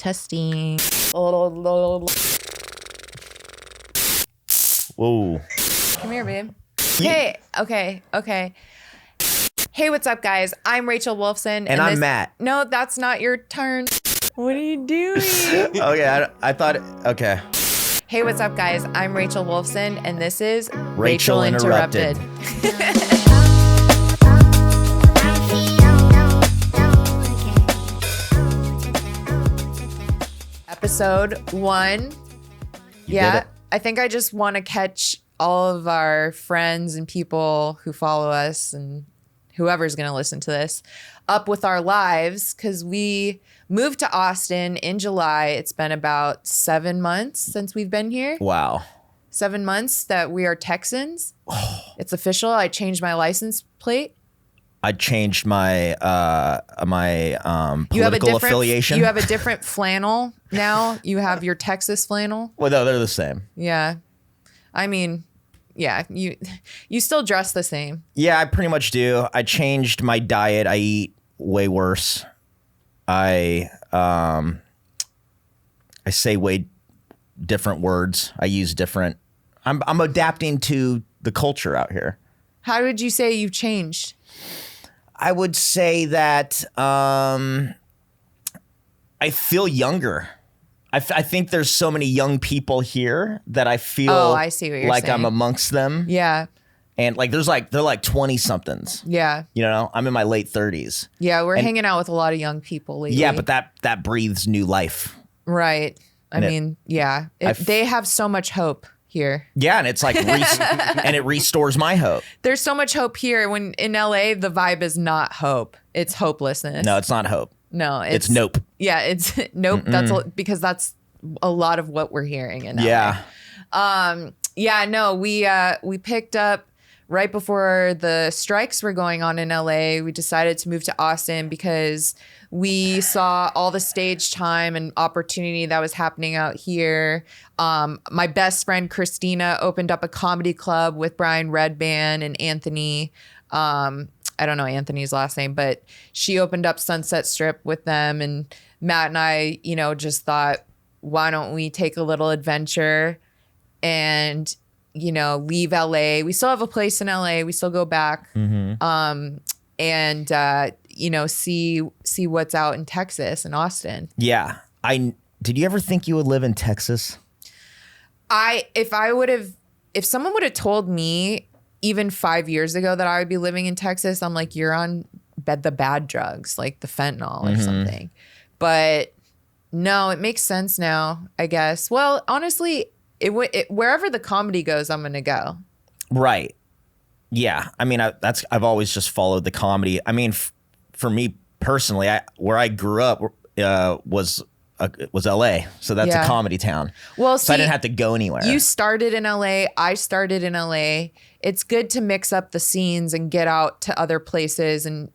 Testing. Whoa. Come here, babe. Hey, okay. Hey, what's up, guys? I'm Rachel Wolfson. And I'm Matt. No, that's not your turn. What are you doing? Okay, I thought, okay. Hey, what's up, guys? I'm Rachel Wolfson, and this is Rachel Interrupted. Episode 1. You did it. I think I just want to catch all of our friends and people who follow us and whoever's going to listen to this up with our lives, because we moved to Austin in July. It's been about 7 months since we've been here. Wow. 7 months that we are Texans. It's official. I changed my license plate. I changed my You have a political different affiliation. You have a different flannel now. You have your Texas flannel. Well, no, they're the same. Yeah. I mean, yeah, you still dress the same. Yeah, I pretty much do. I changed my diet. I eat way worse. I say way different words. I use different. I'm adapting to the culture out here. How would you say you've changed? I would say that I feel younger. I think there's so many young people here that I feel I see what you're like saying. I'm amongst them. Yeah. And like they're like 20-somethings. Yeah. You know, I'm in my late 30s. Yeah, we're hanging out with a lot of young people lately. Yeah, but that breathes new life. Right. I And mean, yeah. They have so much hope here. Yeah, and it's like and it restores my hope. There's so much hope here when in LA the vibe is not hope. It's hopelessness. No, it's not hope. No, It's nope. Yeah, it's nope. Because that's a lot of what we're hearing in LA. Yeah. Yeah, no, we picked up right before the strikes were going on in LA. We decided to move to Austin because we saw all the stage time and opportunity that was happening out here. My best friend Christina opened up a comedy club with Brian Redband and Anthony. I don't know Anthony's last name, but she opened up Sunset Strip with them. And Matt and I, just thought, why don't we take a little adventure and leave LA. We still have a place in LA. We still go back. And see what's out in Texas and Austin. Yeah. Did you ever think you would live in Texas? If someone would have told me even 5 years ago that I would be living in Texas, I'm like, you're on the bad drugs, like the fentanyl or something. But no, it makes sense now, I guess. Well, honestly, wherever the comedy goes, I'm gonna go. Right. Yeah. I mean, I've always just followed the comedy. I mean, for me personally, where I grew up was LA, so that's a comedy town. Well, so I didn't have to go anywhere. You started in LA. I started in LA. It's good to mix up the scenes and get out to other places and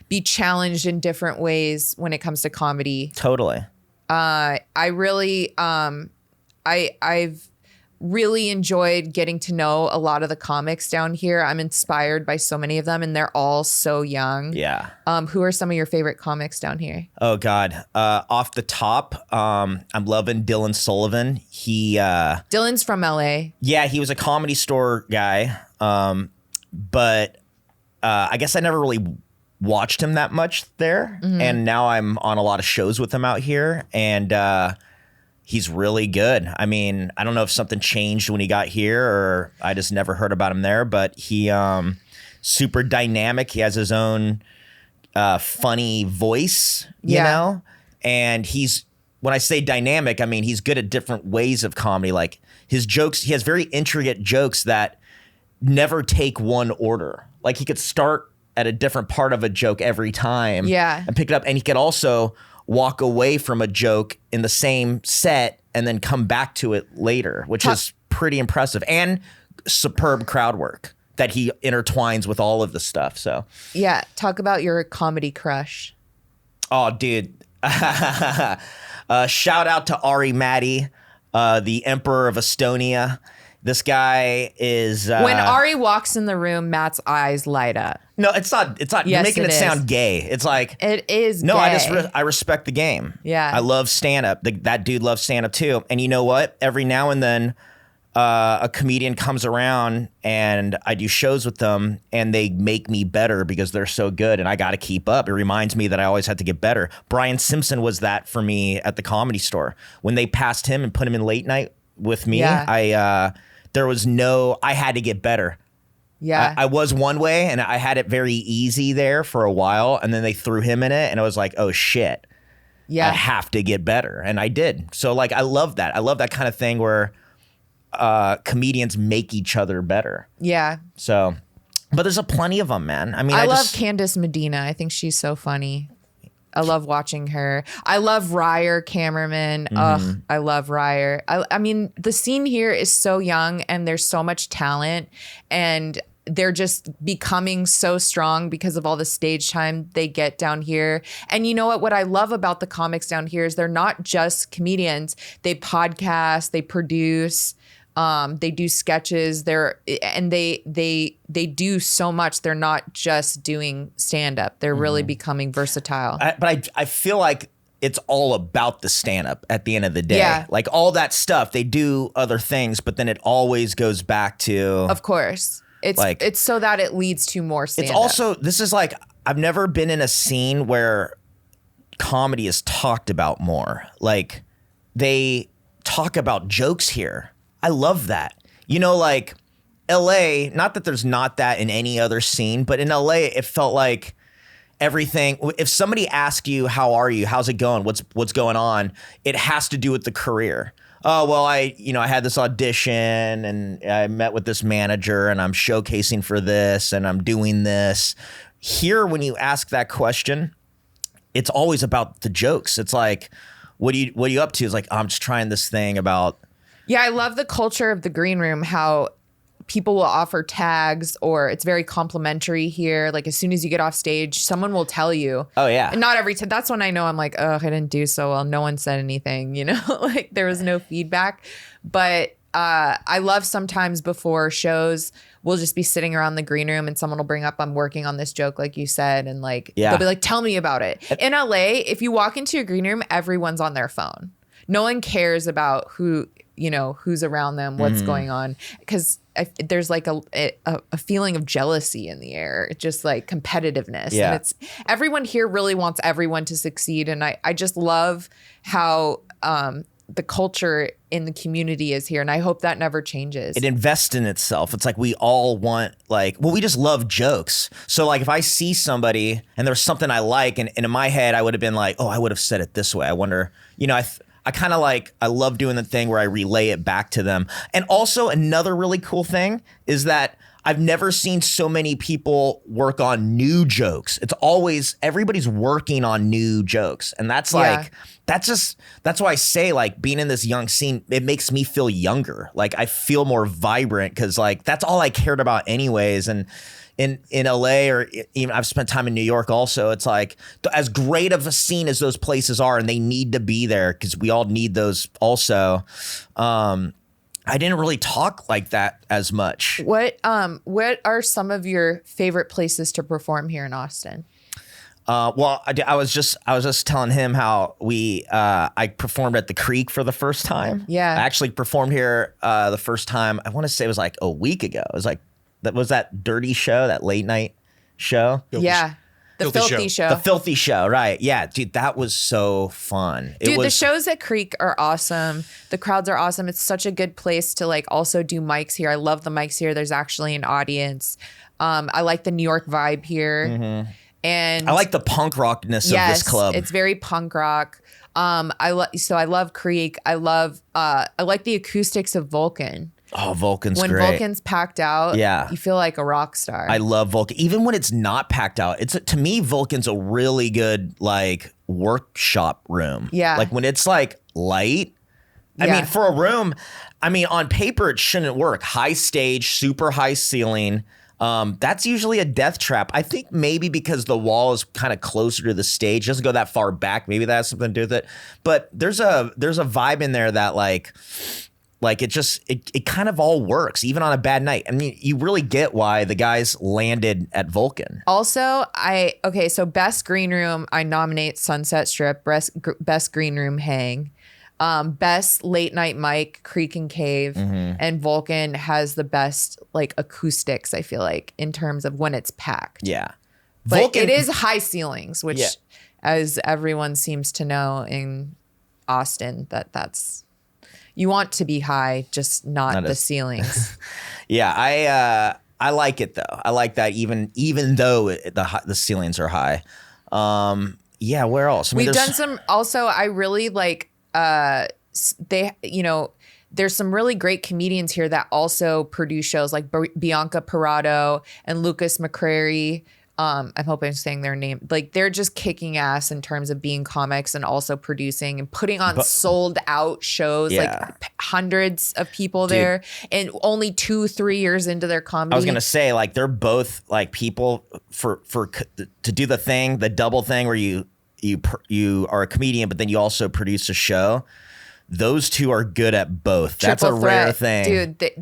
be challenged in different ways when it comes to comedy. Totally. I've really enjoyed getting to know a lot of the comics down here. I'm inspired by so many of them, and they're all so young. Yeah. Who are some of your favorite comics down here? Oh God. Off the top, I'm loving Dylan Sullivan. Dylan's from LA. Yeah, he was a Comedy Store guy. But I guess I never really watched him that much there. And now I'm on a lot of shows with him out here, and he's really good. I mean, I don't know if something changed when he got here or I just never heard about him there, but he super dynamic. He has his own funny voice, you know? And when I say dynamic, I mean, he's good at different ways of comedy. Like his jokes, he has very intricate jokes that never take one order. Like he could start at a different part of a joke every time and pick it up. And he could also walk away from a joke in the same set and then come back to it later, which is pretty impressive, and superb crowd work that he intertwines with all of the stuff. So yeah, talk about your comedy crush. Oh, dude. Shout out to Ari Matti, the Emperor of Estonia. This guy is When Ari walks in the room, Matt's eyes light up. no, it's not. It's not. Yes, You're making it it is. sound gay. It's like It is no. gay. I respect the game. Yeah. I love stand up. That dude loves stand up too. And you know what? Every now and then, a comedian comes around and I do shows with them, and they make me better because they're so good, and I got to keep up. It reminds me that I always had to get better. Brian Simpson was that for me at the Comedy Store when they passed him and put him in late night with me. Yeah. I had to get better. Yeah. I was one way and I had it very easy there for a while, and then they threw him in it and I was like, oh shit, yeah. I have to get better. And I did. So like, I love that. I love that kind of thing where comedians make each other better. Yeah. So, but there's a plenty of them, man. I mean, I love Candace Medina. I think she's so funny. I love watching her. I love Ryer Cameraman. Ugh, I love Ryer. I mean, the scene here is so young and there's so much talent, and they're just becoming so strong because of all the stage time they get down here. And you know what? What I love about the comics down here is they're not just comedians. They podcast, they produce, they do sketches. They do so much. They're not just doing stand up. They're really becoming versatile. But I feel like it's all about the stand up at the end of the day. Yeah. Like all that stuff, they do other things, but then it always goes back to. Of course. It's so that it leads to more stand up. It's also, this is like, I've never been in a scene where comedy is talked about more. Like they talk about jokes here. I love that. You know, like LA, not that there's not that in any other scene, but in LA, it felt like everything. If somebody asks you, how are you? How's it going? What's going on? It has to do with the career. Oh, well, I had this audition and I met with this manager and I'm showcasing for this and I'm doing this. Here, when you ask that question, it's always about the jokes. It's like, what are you up to? It's like, I'm just trying this thing about. Yeah, I love the culture of the green room, how people will offer tags, or it's very complimentary here. Like as soon as you get off stage, someone will tell you. Oh, yeah. And not every time. That's when I know I'm like, oh, I didn't do so well. No one said anything, like there was no feedback. But I love sometimes before shows, we'll just be sitting around the green room and someone will bring up, I'm working on this joke, like you said. And like, they'll be like, tell me about it. In LA, if you walk into a green room, everyone's on their phone. No one cares about who's around them, what's going on, because there's like a feeling of jealousy in the air. It's just like competitiveness. Yeah. And it's everyone here really wants everyone to succeed. And I just love how the culture in the community is here. And I hope that never changes. It invests in itself. It's like we all want we just love jokes. So like if I see somebody and there's something I like and in my head I would have been like, oh, I would have said it this way. I wonder, I kind of I love doing the thing where I relay it back to them. And also another really cool thing is that I've never seen so many people work on new jokes. It's always everybody's working on new jokes. And that's that's why I say like being in this young scene, it makes me feel younger. Like I feel more vibrant because like that's all I cared about anyways. And in LA, or even I've spent time in New York also, it's like as great of a scene as those places are, and they need to be there because we all need those also. I didn't really talk like that as much. What are some of your favorite places to perform here in Austin? Well, I was just telling him how I performed at the Creek for the first time. Yeah. I actually performed here the first time. I want to say it was like a week ago. It was like that dirty show, that late night show. Yeah. The Filthy Show. The Filthy Show, right. Yeah, dude, that was so fun. The shows at Creek are awesome. The crowds are awesome. It's such a good place to like also do mics here. I love the mics here. There's actually an audience. I like the New York vibe here. Mm-hmm. And I like the punk rockness of this club. It's very punk rock. I love Creek. I like the acoustics of Vulcan. Oh, Vulcan's when great. When Vulcan's packed out, yeah, you feel like a rock star. I love Vulcan. Even when it's not packed out, to me, Vulcan's a really good like workshop room. Yeah. Like when it's like light. I mean, for a room, on paper, it shouldn't work. High stage, super high ceiling. That's usually a death trap. I think maybe because the wall is kind of closer to the stage, doesn't go that far back. Maybe that has something to do with it. But there's a vibe in there that like, Like it kind of all works, even on a bad night. I mean, you really get why the guys landed at Vulcan. Also, so best green room, I nominate Sunset Strip, best green room hang. Best late night mic, Creek and Cave, and Vulcan has the best like acoustics, I feel like, in terms of when it's packed. Yeah. But Vulcan, it is high ceilings, which as everyone seems to know in Austin, that's you want to be high, just not the ceilings. Yeah, I like it though. I like that even though the ceilings are high. Yeah, where else? I mean, We've done some. Also, I really like. There's some really great comedians here that also produce shows like Bianca Parado and Lucas McCrary. I hope I'm saying their name. Like they're just kicking ass in terms of being comics and also producing and putting on sold out shows, like hundreds of people there, and only 2-3 years into their comedy. I was gonna say, like, they're both like people for to do the double thing where you are a comedian, but then you also produce a show. Those two are good at both. That's a rare thing, dude.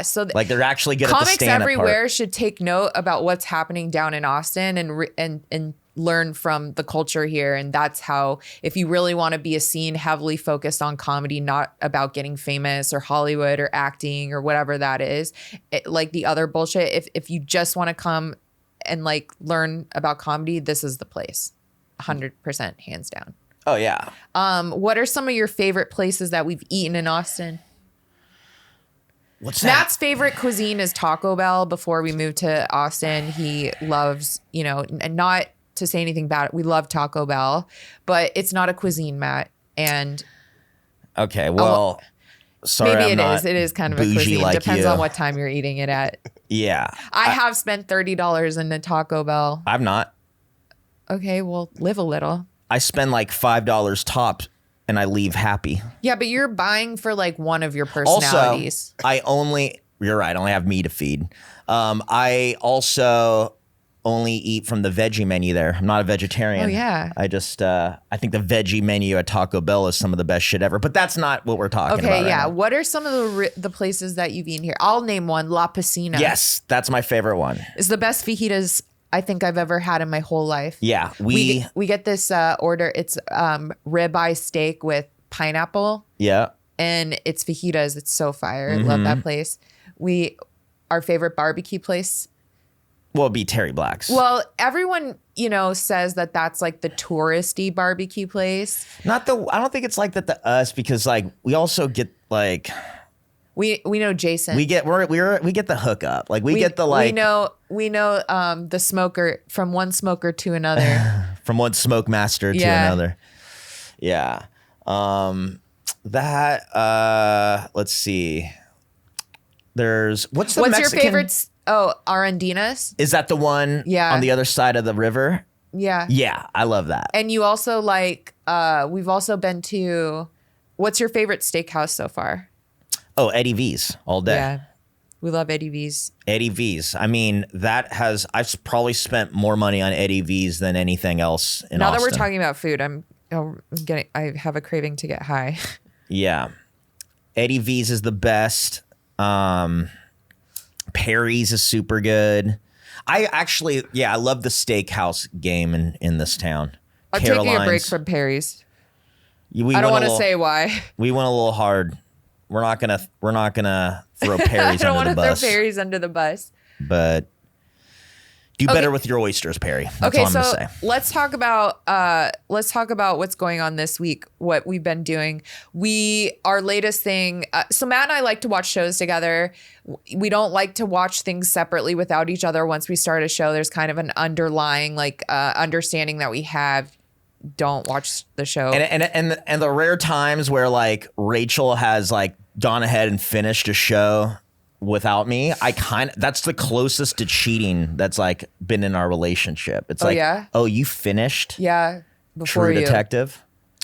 So like they're actually good at the comics stand-up everywhere part. should take note about what's happening down in Austin and learn from the culture here. And that's how, if you really want to be a scene heavily focused on comedy, not about getting famous or Hollywood or acting or whatever that is, like the other bullshit. If you just want to come and like learn about comedy, this is the place. 100% hands down. Oh yeah. What are some of your favorite places that we've eaten in Austin? What's that? Matt's favorite cuisine is Taco Bell. Before we moved to Austin, he loves, and not to say anything bad, we love Taco Bell, but it's not a cuisine, Matt. And okay, well, sorry, maybe I'm it not is. It is kind of a bougie cuisine. like Depends you. on what time you're eating it at. Yeah, I have spent $30 in a Taco Bell. I've not. Okay, well, live a little. I spend like $5 tops and I leave happy. Yeah, but you're buying for like one of your personalities. Also, you're right, I only have me to feed. I also only eat from the veggie menu there. I'm not a vegetarian. Oh, yeah. I think the veggie menu at Taco Bell is some of the best shit ever, but that's not what we're talking about. Okay, yeah. Right now. What are some of the places that you've eaten here? I'll name one, La Piscina. Yes, that's my favorite one. It's the best fajitas I think I've ever had in my whole life. Yeah, we get this order. It's ribeye steak with pineapple. Yeah, and it's fajitas. It's so fire. Love that place. Our favorite barbecue place. Well, it'd be Terry Black's. Well, everyone says that that's like the touristy barbecue place. I don't think it's like that to us because like we also get like. We know Jason. We get the hookup. Like we get the like. We know the smoker from one smoker to another. From one smoke master to another. Yeah. Let's see. What's your favorite? Oh, Arandinas. Is that the one on the other side of the river? Yeah. Yeah, I love that. And you also like we've also been to, what's your favorite steakhouse so far? Oh, Eddie V's all day. Yeah. We love Eddie V's. Eddie V's. I mean, I've probably spent more money on Eddie V's than anything else in Austin. Now that we're talking about food, I have a craving to get high. Yeah. Eddie V's is the best. Perry's is super good. I love the steakhouse game in this town. I'm taking a break from Perry's. I don't want to say why. We went a little hard. We're not gonna throw Perry's I don't under the want to bus. throw Perry's under the bus. But do better with your oysters, Perry. That's all I'm gonna say. let's talk about what's going on this week. What we've been doing. Our latest thing. So Matt and I like to watch shows together. We don't like to watch things separately without each other. Once we start a show, there's kind of an underlying understanding that we have. Don't watch the show. And the rare times where like Rachel has like gone ahead and finished a show without me, that's the closest to cheating that's like been in our relationship. It's you finished? Yeah. Before True Detective.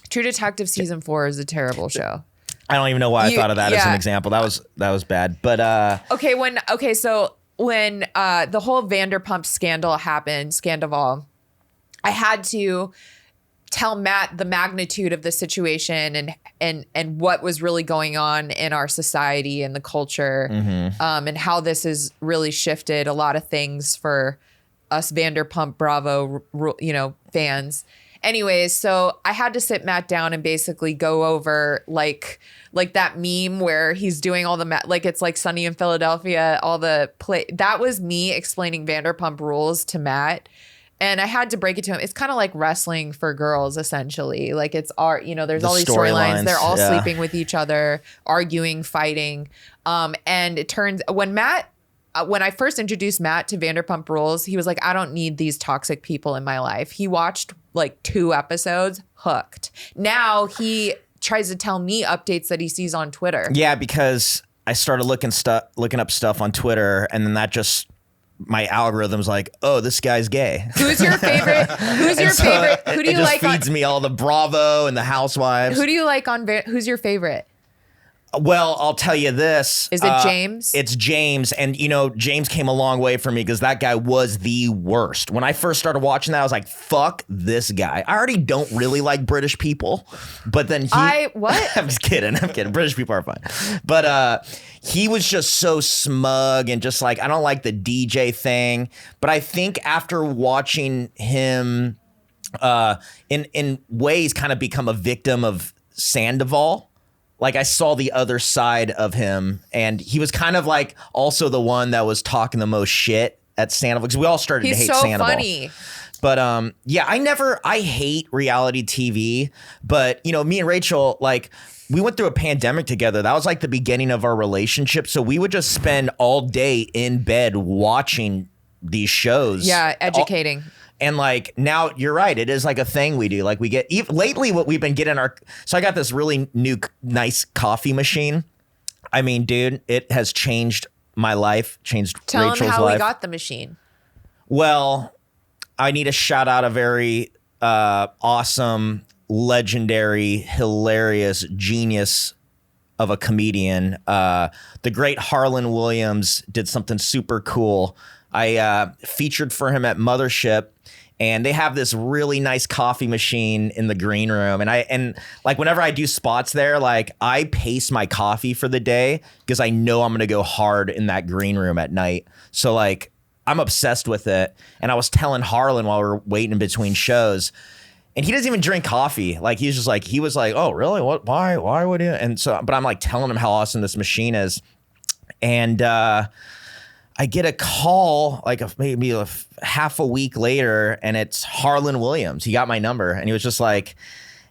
True Detective season 4 is a terrible show. I don't even know why I thought of that as an example. That was bad. But so when the whole Vanderpump scandal happened, Scandival, I had to tell Matt the magnitude of the situation and what was really going on in our society and the culture, and how this has really shifted a lot of things for us Vanderpump Bravo, fans. Anyways, so I had to sit Matt down and basically go over like that meme where he's doing all the like it's like Sunny in Philadelphia, all the play. That was me explaining Vanderpump Rules to Matt. And I had to break it to him. It's kind of like wrestling for girls, essentially. Like it's there's all these storylines. They're all sleeping with each other, arguing, fighting. And it turns when I first introduced Matt to Vanderpump Rules, he was like, I don't need these toxic people in my life. He watched like 2 episodes, hooked. Now he tries to tell me updates that he sees on Twitter. Yeah, because I started looking up stuff on Twitter, and then that just my algorithm's like, oh, this guy's gay. Who's your favorite? Who's your favorite? Who do you like? It just feeds me all the Bravo and the Housewives. Who do you like on? Who's your favorite? Well, I'll tell you this. Is it James? It's James. And, James came a long way for me because that guy was the worst. When I first started watching that, I was like, fuck this guy. I already don't really like British people. But then what? I'm just kidding. British people are fine. But he was just so smug and just like, I don't like the DJ thing. But I think after watching him in ways kind of become a victim of Sandoval, like I saw the other side of him, and he was kind of like also the one that was talking the most shit at Sandoval, because we all started to hate Sandoval. He's so funny. But I hate reality TV, but me and Rachel, like, we went through a pandemic together. That was like the beginning of our relationship. So we would just spend all day in bed watching these shows. Yeah, educating. And like now, you're right. It is like a thing we do. Like we get lately, what we've been getting So I got this really new, nice coffee machine. I mean, dude, it has changed my life. Changed Tell Rachel's life. Tell him how we got the machine. Well, I need to shout out a very awesome, legendary, hilarious, genius of a comedian. The great Harlan Williams did something super cool. I featured for him at Mothership, and they have this really nice coffee machine in the green room. And like whenever I do spots there, like I pace my coffee for the day because I know I'm going to go hard in that green room at night. So like I'm obsessed with it. And I was telling Harlan while we were waiting in between shows, and he doesn't even drink coffee. Like he was like, oh really? What? Why would he? And so, but I'm like telling him how awesome this machine is. And, I get a call like maybe half a week later, and it's Harlan Williams. He got my number, and he was just like,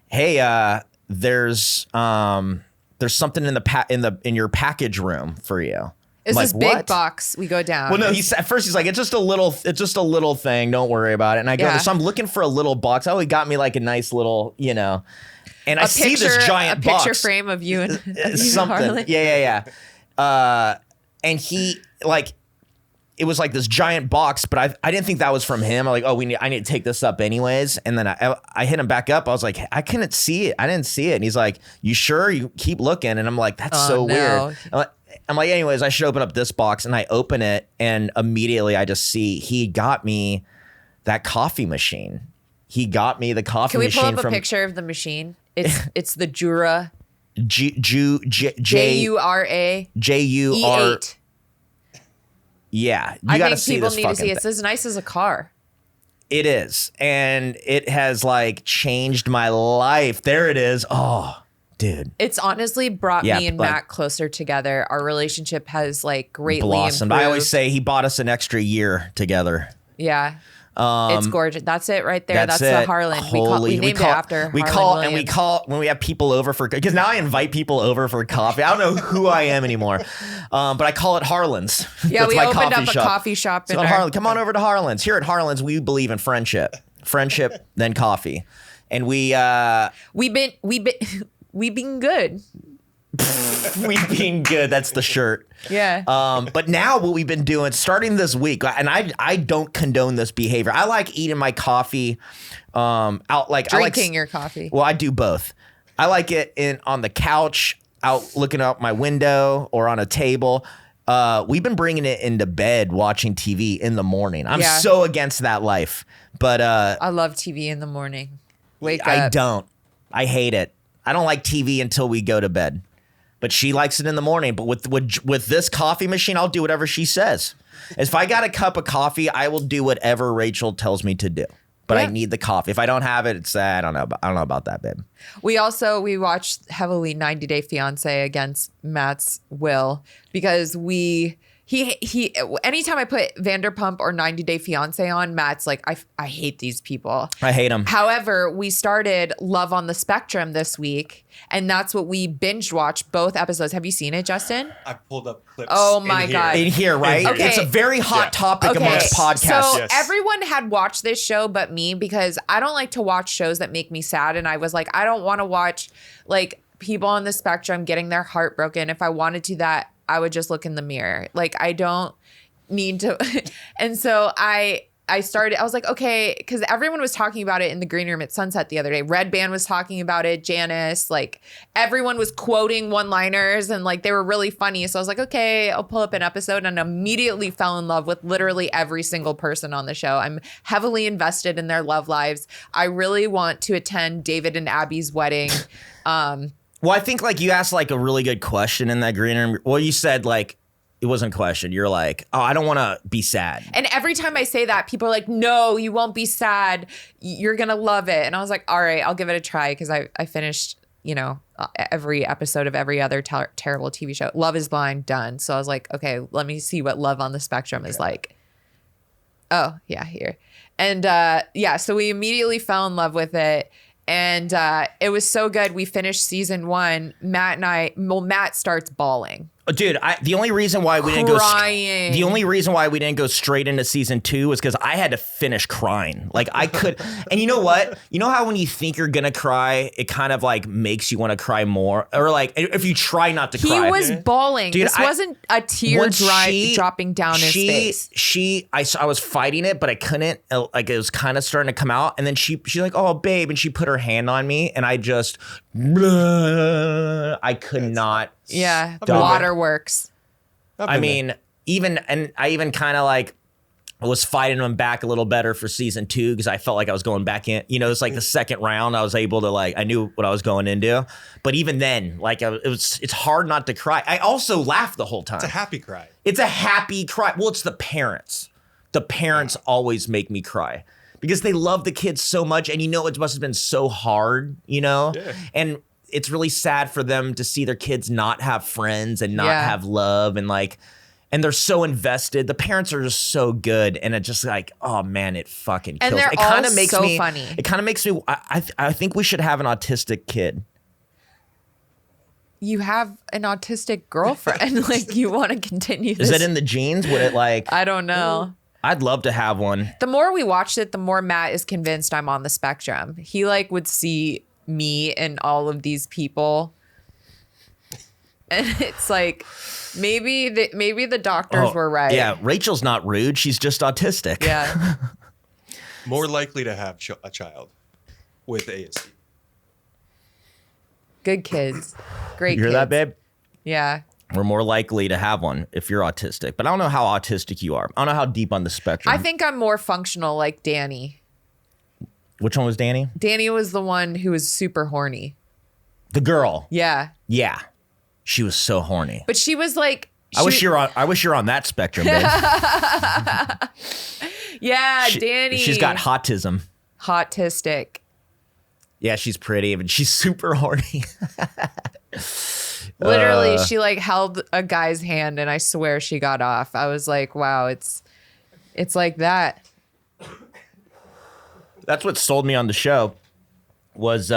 "Hey, there's something in your package room for you." It's like, this big what? box we go down. Well, no, at first he's like, it's just a little thing. Don't worry about it. And I go, so I'm looking for a little box. Oh, he got me like a nice little, and I see this giant box. A picture frame of you and something. Harlan. Yeah. And he like. It was like this giant box, but I didn't think that was from him. I'm like, oh, I need to take this up anyways. And then I hit him back up. I was like, I couldn't see it. I didn't see it. And he's like, you sure? You keep looking. And I'm like, that's weird. I'm like, anyways, I should open up this box. And I open it, and immediately I just see he got me that coffee machine. He got me the coffee machine. Can we pull up a picture of the machine? It's the Jura. Jura. E8. Yeah, I think people need to see it. It's as nice as a car. It is, and it has like changed my life. There it is. Oh, dude, it's honestly brought me and Matt closer together. Our relationship has like greatly blossomed. improved. I always say he bought us an extra year together. Yeah. It's gorgeous. That's it right there. That's it. the Harlan. We named it after Harlan Williams. When we have people over because now I invite people over for coffee. I don't know who I am anymore, but I call it Harlan's. Yeah, we opened up a coffee shop. So Harlan, come on over to Harlan's. Here at Harlan's, we believe in friendship, then coffee, and we've been good. We've been good. That's the shirt. Yeah. But now what we've been doing, starting this week, and I don't condone this behavior. I like eating my coffee out, like drinking your coffee. Well, I do both. I like it on the couch, out looking out my window, or on a table. We've been bringing it into bed, watching TV in the morning. I'm so against that life, but I love TV in the morning. Wake I up. don't. I hate it. I don't like TV until we go to bed. But she likes it in the morning. But with this coffee machine, I'll do whatever she says. If I got a cup of coffee, I will do whatever Rachel tells me to do. But I need the coffee. If I don't have it, it's I don't know about that, babe. We watched heavily 90 Day Fiance against Matt's will because he anytime I put Vanderpump or 90 Day Fiance on, Matt's like, I hate these people. I hate them. However, we started Love on the Spectrum this week, and that's what we binge watched both episodes. Have you seen it, Justin? I pulled up clips. Oh my God. In here, right? Okay. It's a very hot topic amongst podcasts. So everyone had watched this show but me because I don't like to watch shows that make me sad. And I was like, I don't want to watch like people on the spectrum getting their heart broken. If I wanted to that, I would just look in the mirror. Like I don't need to. And so I was like, okay, because everyone was talking about it in the green room at Sunset the other day. Red Band was talking about it, Janice, like everyone was quoting one-liners and like they were really funny. So I was like, okay, I'll pull up an episode, and immediately fell in love with literally every single person on the show. I'm heavily invested in their love lives. I really want to attend David and Abby's wedding. Well, I think like you asked like a really good question in that green room. Well, you said like, it wasn't a question. You're like, oh, I don't want to be sad. And every time I say that, people are like, no, you won't be sad. You're going to love it. And I was like, all right, I'll give it a try. Because I finished, every episode of every other terrible TV show. Love is Blind, done. So I was like, okay, let me see what Love on the Spectrum is like. Oh, yeah, here. And so we immediately fell in love with it. And it was so good. We finished season 1. Matt starts bawling. Dude, the only reason why we didn't go straight into season 2 was because I had to finish crying. Like I could, and you know what? You know how when you think you're gonna cry, it kind of like makes you want to cry more, or like if you try not to cry. He was bawling. Dude, this wasn't a tear dropping down his face. I was fighting it, but I couldn't. Like it was kind of starting to come out, and then she's like, "Oh, babe," and she put her hand on me, and I just, I could not. Yeah, the waterworks. I mean, I even kind of like was fighting them back a little better for season 2 because I felt like I was going back in. It's like the second round I was able to I knew what I was going into. But even then, like it's hard not to cry. I also laughed the whole time. It's a happy cry. It's a happy cry. Well, it's the parents. The parents always make me cry because they love the kids so much, and it must have been so hard, Yeah. And it's really sad for them to see their kids not have friends and not have love and they're so invested. The parents are just so good, and it just like, oh man, it fucking kills. And they're it all kind of makes so me funny. It kind of makes me. I think we should have an autistic kid. You have an autistic girlfriend. Like you want to continue this. Is that in the genes? Would it like? I don't know. I'd love to have one. The more we watched it, the more Matt is convinced I'm on the spectrum. He would see me and all of these people, and it's like maybe the doctors were right. Yeah, Rachel's not rude. She's just autistic. Yeah. More likely to have a child with ASD. Good kids. Great You hear kids. that, babe? Yeah. We're more likely to have one if you're autistic. But I don't know how autistic you are. I don't know how deep on the spectrum. I think I'm more functional like Danny. Which one was Danny? Danny was the one who was super horny. The girl. Yeah. Yeah. She was so horny. But she was like... I wish you're on that spectrum, babe. Yeah, Danny. She's got autism. Autistic. Yeah, she's pretty, but she's super horny. Literally, she held a guy's hand, and I swear she got off. I was like, wow, it's like that. That's what sold me on the show was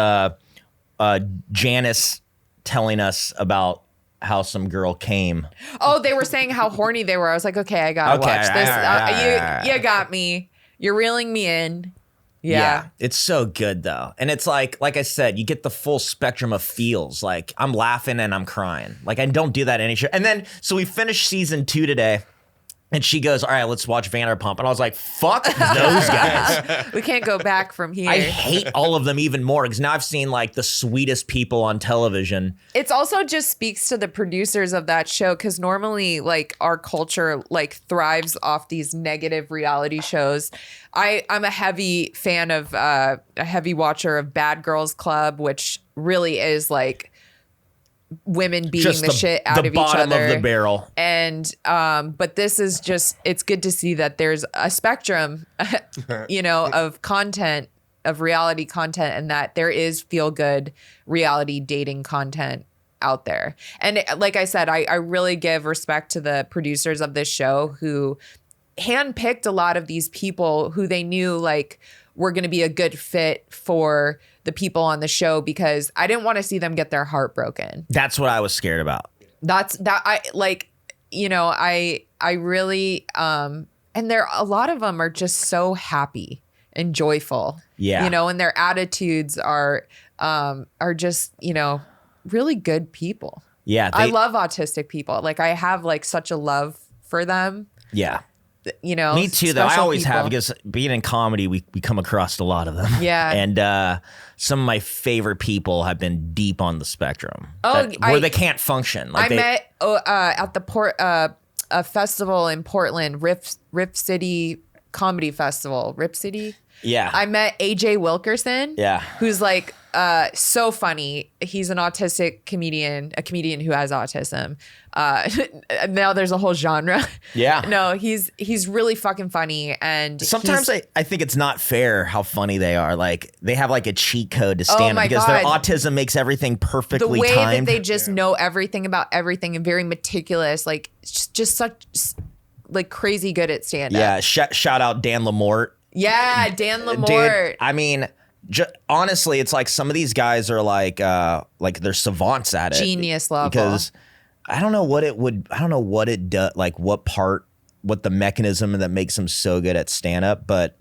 Janice telling us about how some girl came. Oh, they were saying how horny they were. I was like, okay, I gotta watch this. You got me. You're reeling me in. Yeah. It's so good though. And it's like I said, you get the full spectrum of feels. Like I'm laughing and I'm crying. Like I don't do that any show. And then, so we finished season 2 today. And she goes, all right, let's watch Vanderpump. And I was like, fuck those guys. We can't go back from here. I hate all of them even more because now I've seen like the sweetest people on television. It's also just speaks to the producers of that show, because normally like our culture like thrives off these negative reality shows. I'm a heavy fan of a heavy watcher of Bad Girls Club, which really is like women beating Just the shit out of each bottom other. of the barrel. And but this is just, it's good to see that there's a spectrum, you know, of content, of reality content, and that there is feel good reality dating content out there. And like I said, I really give respect to the producers of this show who handpicked a lot of these people who they knew like were going to be a good fit for the people on the show, because I didn't want to see them get their heart broken. That's what I was scared about. I like, you know, I really and there a lot of them are just so happy and joyful. Yeah. You know, and their attitudes are just, you know, really good people. Yeah. I love autistic people. Like I have like such a love for them. Yeah. You know, Me too, though. I special always have, people. because being in comedy, we come across a lot of them. Yeah. And some of my favorite people have been deep on the spectrum. Oh, where they can't function. Like I met at the a festival in Portland, Rip City Comedy Festival. Rip City? Yeah. I met AJ Wilkerson. Yeah. Who's like so funny. He's an autistic comedian, a comedian who has autism. Now there's a whole genre. Yeah. No, he's really fucking funny. And Sometimes I think it's not fair how funny they are. Like they have like a cheat code to Oh stand my because their God. autism makes everything perfectly the way timed. that they just know everything about everything and very meticulous, like just such like crazy good at stand up. Yeah. Shout out Dan Lamort. Yeah, Dan Dude, Lamort. I mean, honestly, it's like some of these guys are like they're savants at it. Genius level. Because I don't know what it does, like what the mechanism that makes them so good at stand up, but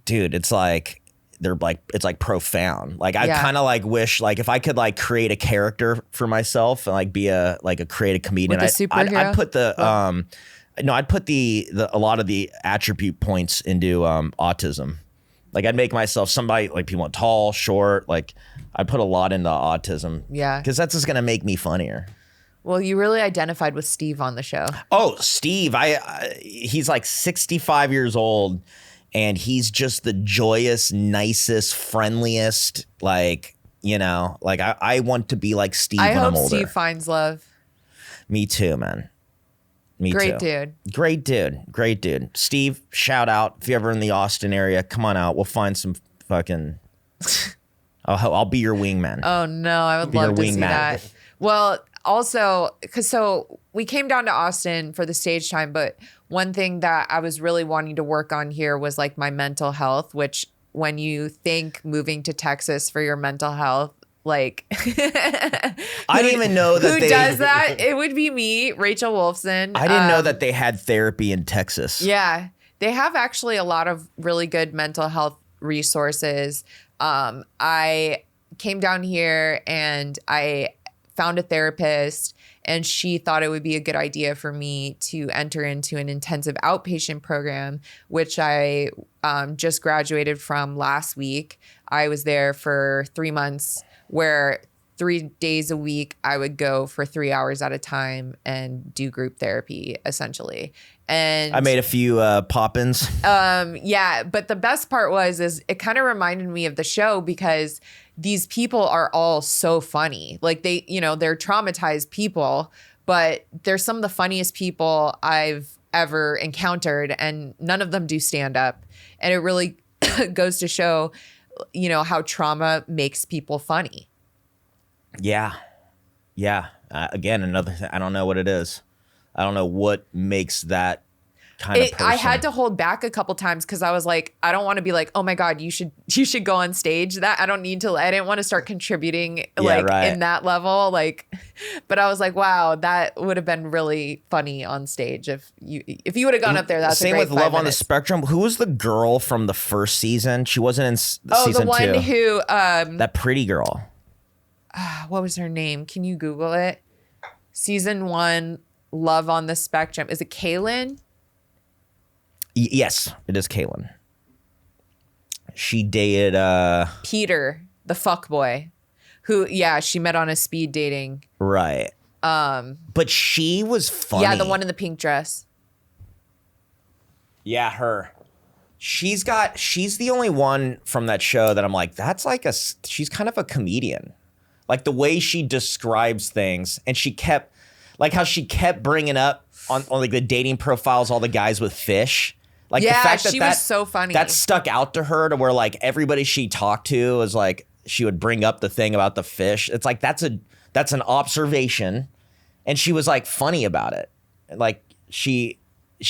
dude, it's like it's like profound. Like I Yeah. kind of like wish like if I could like create a character for myself and like be a creative comedian, Like a superhero? I'd put I'd put a lot of the attribute points into autism. Like I'd make myself somebody like people want tall, short, like I'd put a lot into autism. Yeah. Because that's just gonna make me funnier. Well, you really identified with Steve on the show. Oh, Steve, he's like 65 years old and he's just the joyous, nicest, friendliest, like, you know, like I want to be like Steve I when I'm hope older. Steve finds love. Me too, man. Me Great too. dude. Great dude. Steve, shout out. If you're ever in the Austin area, come on out. We'll find some fucking. I'll be your wingman. Oh no, I would Be your love to see wingman. that. Well, also, so we came down to Austin for the stage time, but one thing that I was really wanting to work on here was like my mental health, which when you think moving to Texas for your mental health, like I didn't even know that who does that? It would be me, Rachel Wolfson. I didn't know that they had therapy in Texas. Yeah, they have actually a lot of really good mental health resources. I came down here and I found a therapist, and she thought it would be a good idea for me to enter into an intensive outpatient program, which I just graduated from last week. I was there for 3 months, where 3 days a week I would go for 3 hours at a time and do group therapy, essentially. And I made a few pop-ins. yeah, but the best part is it kind of reminded me of the show, because these people are all so funny. Like they're traumatized people, but they're some of the funniest people I've ever encountered, and none of them do stand up. And it really goes to show, how trauma makes people funny. Yeah. Again, another thing. I don't know what it is. I don't know what makes that kind of person. I had to hold back a couple times because I was like, I don't want to be like, oh my God, you should go on stage. That I didn't want to start contributing in that level. But I was like, wow, that would have been really funny on stage if you would have gone up there. That's Same a great with 5 Love on the minutes. Spectrum. Who was the girl from the first season? She wasn't in season 2. the one who That pretty girl. what was her name? Can you Google it? Season 1. love on the spectrum. Is it Kaylin? Yes, it is Kaylin. She dated Peter, the fuck boy, who she met on a speed dating. right. But she was funny. Yeah, the one in the pink dress. Yeah, her. She's the only one from that show that I'm like, that's like she's kind of a comedian. Like the way she describes things, and she kept, like how she kept bringing up on like the dating profiles, all the guys with fish. Like the fact that she was so funny. That stuck out to her to where like everybody she talked to was like, she would bring up the thing about the fish. It's like, that's an observation. And she was like funny about it. Like she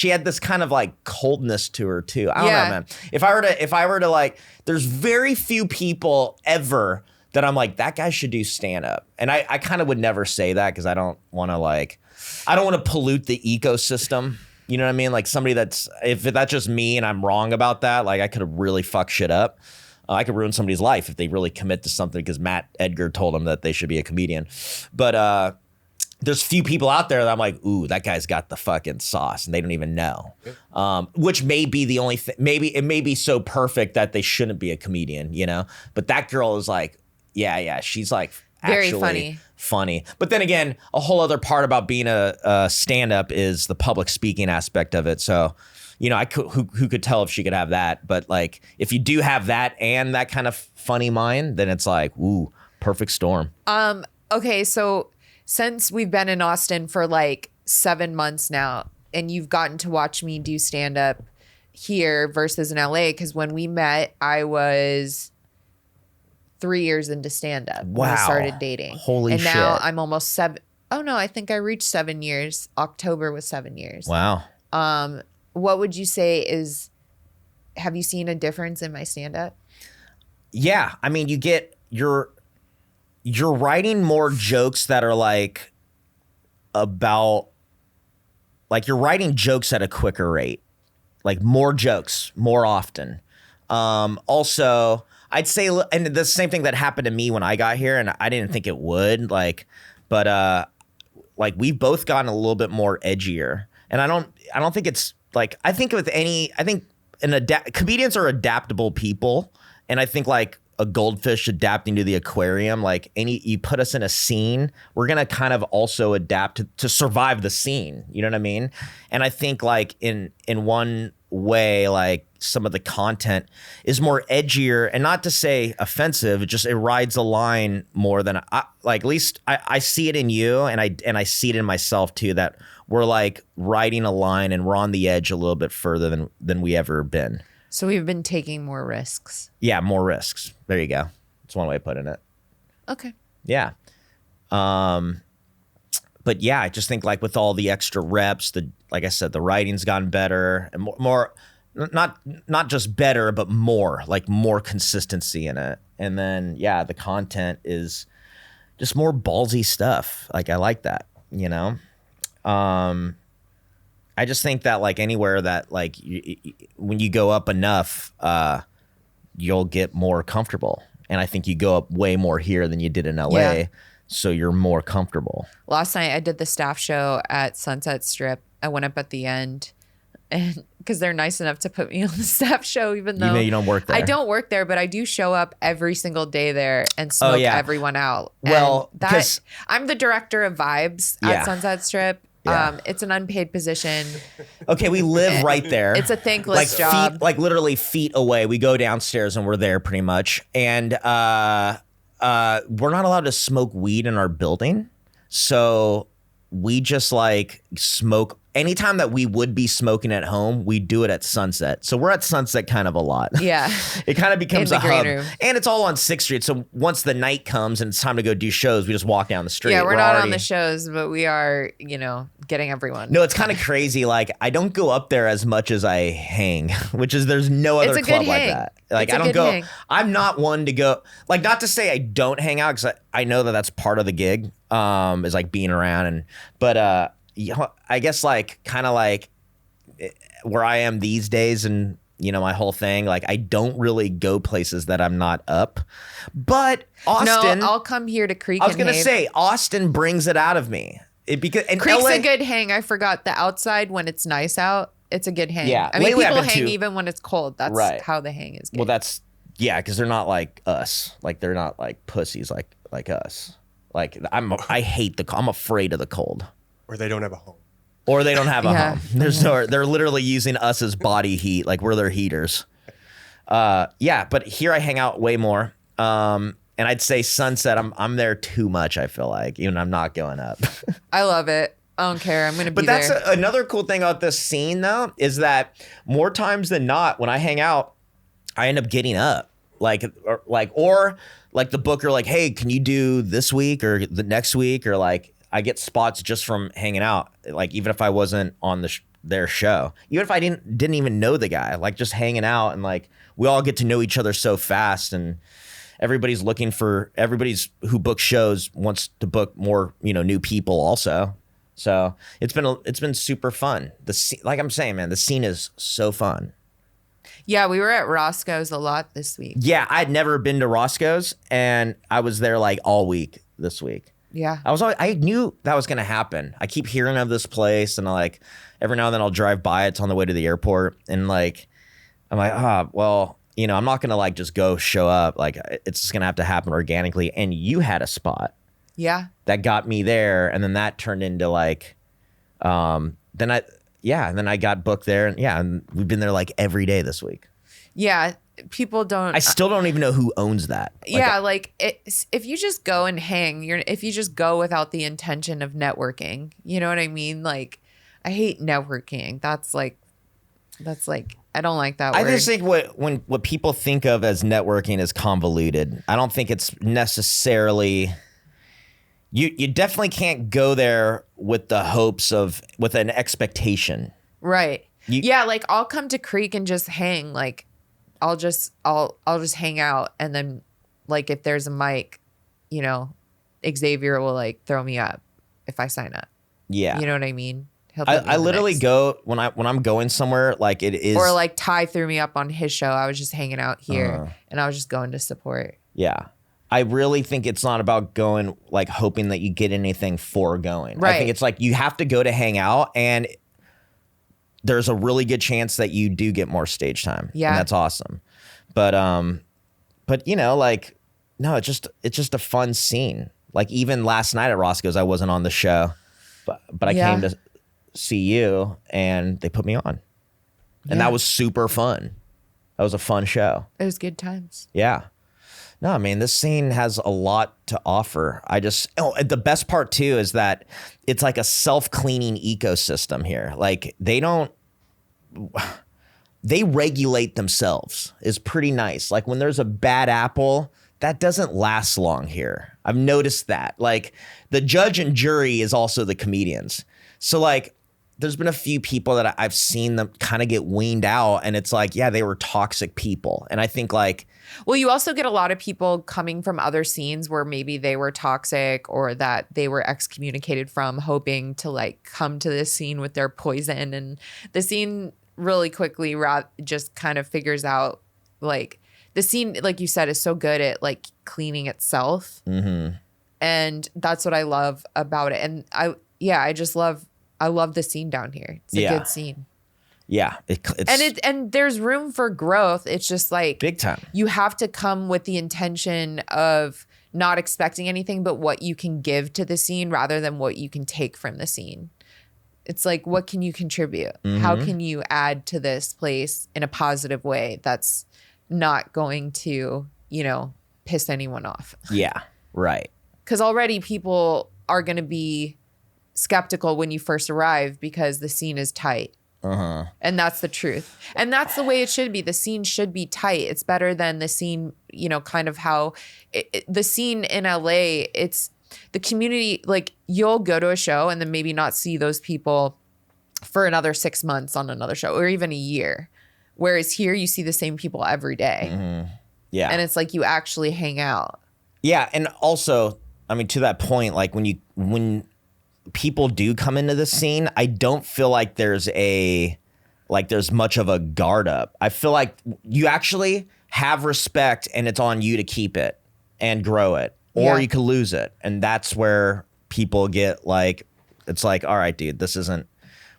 had this kind of like coldness to her too. I don't know, man. If I were to like, there's very few people ever that I'm like, that guy should do stand up. And I kind of would never say that because I don't want to pollute the ecosystem. You know what I mean? Like somebody if that's just me and I'm wrong about that, like I could have really fucked shit up. I could ruin somebody's life if they really commit to something because Matt Edgar told them that they should be a comedian. But there's few people out there that I'm like, ooh, that guy's got the fucking sauce and they don't even know. Which may be the only thing. Maybe it may be so perfect that they shouldn't be a comedian, you know? But that girl is like, yeah, she's like very funny. But then again, a whole other part about being a stand-up is the public speaking aspect of it. So, you know, who could tell if she could have that? But like, if you do have that and that kind of funny mind, then it's like, ooh, perfect storm. Okay, so since we've been in Austin for like 7 months now, and you've gotten to watch me do stand-up here versus in LA, because when we met, I was 3 years into stand-up when I started dating. Holy shit. And now I'm almost 7. Oh no, I think I reached 7 years. October was 7 years. Wow. What would you say have you seen a difference in my stand-up? Yeah. I mean, you're writing more jokes that are like about, like you're writing jokes at a quicker rate, like more jokes more often. Also, I'd say, and the same thing that happened to me when I got here, and I didn't think it would, like, but like we've both gotten a little bit more edgier, and I don't think it's like, I think comedians are adaptable people, and I think like a goldfish adapting to the aquarium, like you put us in a scene, we're gonna kind of also adapt to survive the scene. You know what I mean? And I think like in one way, like some of the content is more edgier, and not to say offensive, it rides a line more than at least I see it in you, and I see it in myself too, that we're like riding a line and we're on the edge a little bit further than we ever been. So we've been taking more risks. Yeah, more risks. There you go. That's one way of putting it. Okay. Yeah. But yeah, I just think like with all the extra reps, like I said, the writing's gotten better and more not just better, but more consistency in it. And then yeah, the content is just more ballsy stuff. Like I like that, you know? I just think that like anywhere that like when you go up enough, you'll get more comfortable. And I think you go up way more here than you did in LA. Yeah. So you're more comfortable. Last night I did the staff show at Sunset Strip. I went up at the end, and because they're nice enough to put me on the staff show, even though you don't work there. I don't work there, but I do show up every single day there and smoke everyone out. Well, and I'm the director of vibes at Sunset Strip. Yeah. It's an unpaid position. Okay, we live right there. It's a thankless job. Like literally feet away. We go downstairs and we're there pretty much. And we're not allowed to smoke weed in our building. So we just like smoke. Anytime that we would be smoking at home, we do it at Sunset. So we're at Sunset kind of a lot. Yeah. It kind of becomes a hub. Room. And it's all on 6th Street. So once the night comes and it's time to go do shows, we just walk down the street. Yeah, we're not on the shows, but we are, getting everyone. No, it's kind of crazy. Like, I don't go up there as much as I hang, which is there's no other club like that. Like, I don't go. Hang. I'm not one to go. Like, not to say I don't hang out, because I know that that's part of the gig, is like being around. But I guess like kind of like where I am these days, and my whole thing, like I don't really go places that I'm not up. But Austin, no, I'll come here to Creek. I was gonna say Austin brings it out of me. because and Creek's LA, a good hang. I forgot the outside when it's nice out. It's a good hang. Yeah. I mean, Lately I've people been hang to- even when it's cold. That's Right. how the hang is good. well, that's because they're not like us. Like they're not like pussies like us. Like I hate I'm afraid of the cold. Or they don't have a home. Or they don't have a Yeah. home. They're literally using us as body heat, like we're their heaters. Yeah, but here I hang out way more. And I'd say Sunset, I'm there too much, I feel like, even I'm not going up. I love it. I don't care. I'm gonna be But that's there. another cool thing about this scene, though, is that more times than not, when I hang out, I end up getting up. Or the booker, like, hey, can you do this week or the next week? Or like, I get spots just from hanging out. Like, even if I wasn't on their show, even if I didn't even know the guy, like just hanging out, and like we all get to know each other so fast, and everybody's who books shows wants to book more, new people also. So it's been super fun. Like I'm saying, man, the scene is so fun. Yeah, we were at Roscoe's a lot this week. Yeah, I'd never been to Roscoe's, and I was there like all week this week. Yeah. I knew that was gonna happen. I keep hearing of this place, and every now and then I'll drive by. It's on the way to the airport, and I'm like, well, I'm not gonna just go show up. Like, it's just gonna have to happen organically. And you had a spot Yeah. that got me there, and then that turned into then I got booked there, and we've been there every day this week. Yeah. People don't. I still don't even know who owns that. If you just go and hang, if you just go without the intention of networking, you know what I mean? Like, I hate networking. That's like, I don't like that word. I just think what people think of as networking is convoluted. I don't think it's necessarily. You definitely can't go there with the hopes with an expectation. Right. I'll come to Creek and just hang. Like, I'll just hang out, and then if there's a mic, Xavier will throw me up if I sign up. Yeah. You know what I mean? He'll put me I in the literally mix. go when I'm going somewhere it is, Or Ty threw me up on his show. I was just hanging out here and I was just going to support. Yeah. I really think it's not about going hoping that you get anything for going. Right. I think it's you have to go to hang out, and there's a really good chance that you do get more stage time. Yeah. And that's awesome. But no, it's just a fun scene. Even last night at Roscoe's, I wasn't on the show, but I came to see you, and they put me on. And that was super fun. That was a fun show. It was good times. Yeah. No, I mean, this scene has a lot to offer. The best part too is that it's a self-cleaning ecosystem here. They regulate themselves is pretty nice. When there's a bad apple, that doesn't last long here. I've noticed that. The judge and jury is also the comedians. So there's been a few people that I've seen them kind of get weaned out, and it's they were toxic people. And I think well, you also get a lot of people coming from other scenes where maybe they were toxic or that they were excommunicated from, hoping to come to this scene with their poison. And the scene really quickly just kind of figures out the scene, like you said, is so good at cleaning itself. mm-hmm. And that's what I love about it. And I love the scene down here. It's a good scene. Yeah, it's And there's room for growth. It's just big time. You have to come with the intention of not expecting anything but what you can give to the scene rather than what you can take from the scene. It's what can you contribute? Mm-hmm. How can you add to this place in a positive way that's not going to, piss anyone off? Yeah, right. Because already people are going to be skeptical when you first arrive because the scene is tight. Uh-huh. And that's the truth. And that's the way it should be. The scene should be tight. It's better than the scene, kind of how the scene in LA, it's the community, you'll go to a show and then maybe not see those people for another 6 months on another show or even a year. Whereas here you see the same people every day. Mm-hmm. Yeah. And it's you actually hang out. Yeah. And also, I mean, to that point, when people do come into the scene, I don't feel like there's much of a guard up. I feel like you actually have respect, and it's on you to keep it and grow it, or you could lose it. And that's where people get It's like, all right, dude,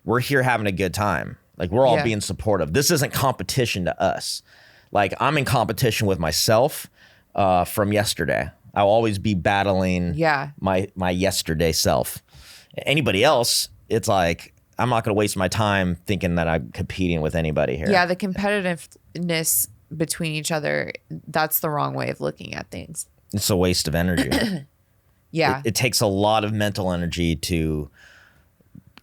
we're here having a good time. Like, we're all Yeah. being supportive. This isn't competition to us. Like, I'm in competition with myself from yesterday. I'll always be battling Yeah. my yesterday self. Anybody else, it's like, I'm not going to waste my time thinking that I'm competing with anybody here. Yeah, the competitiveness between each other, that's the wrong way of looking at things. It's a waste of energy. Yeah. It takes a lot of mental energy to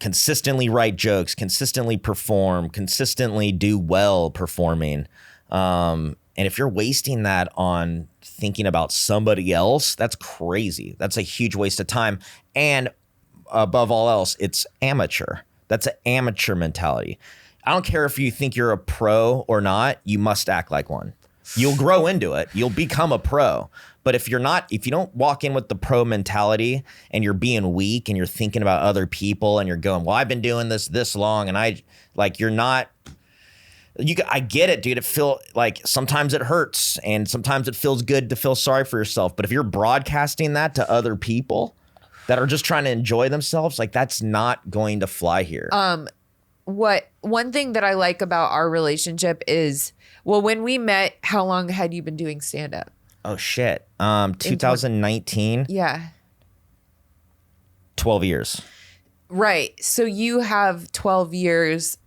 consistently write jokes, consistently perform, consistently do well performing. And if you're wasting that on thinking about somebody else, that's crazy. That's a huge waste of time. And above all else, it's amateur. That's an amateur mentality. I don't care if you think you're a pro or not, you must act like one. You'll grow into it. You'll become a pro. But if you don't walk in with the pro mentality and you're being weak and you're thinking about other people and you're going, well, I've been doing this long, and I get it, dude. It feel like sometimes it hurts and sometimes it feels good to feel sorry for yourself. But if you're broadcasting that to other people that are just trying to enjoy themselves, like, that's not going to fly here. One thing that I like about our relationship is, well, when we met, how long had you been doing stand-up? Oh shit. 2019, Yeah. 12 years. Right. So you have 12 years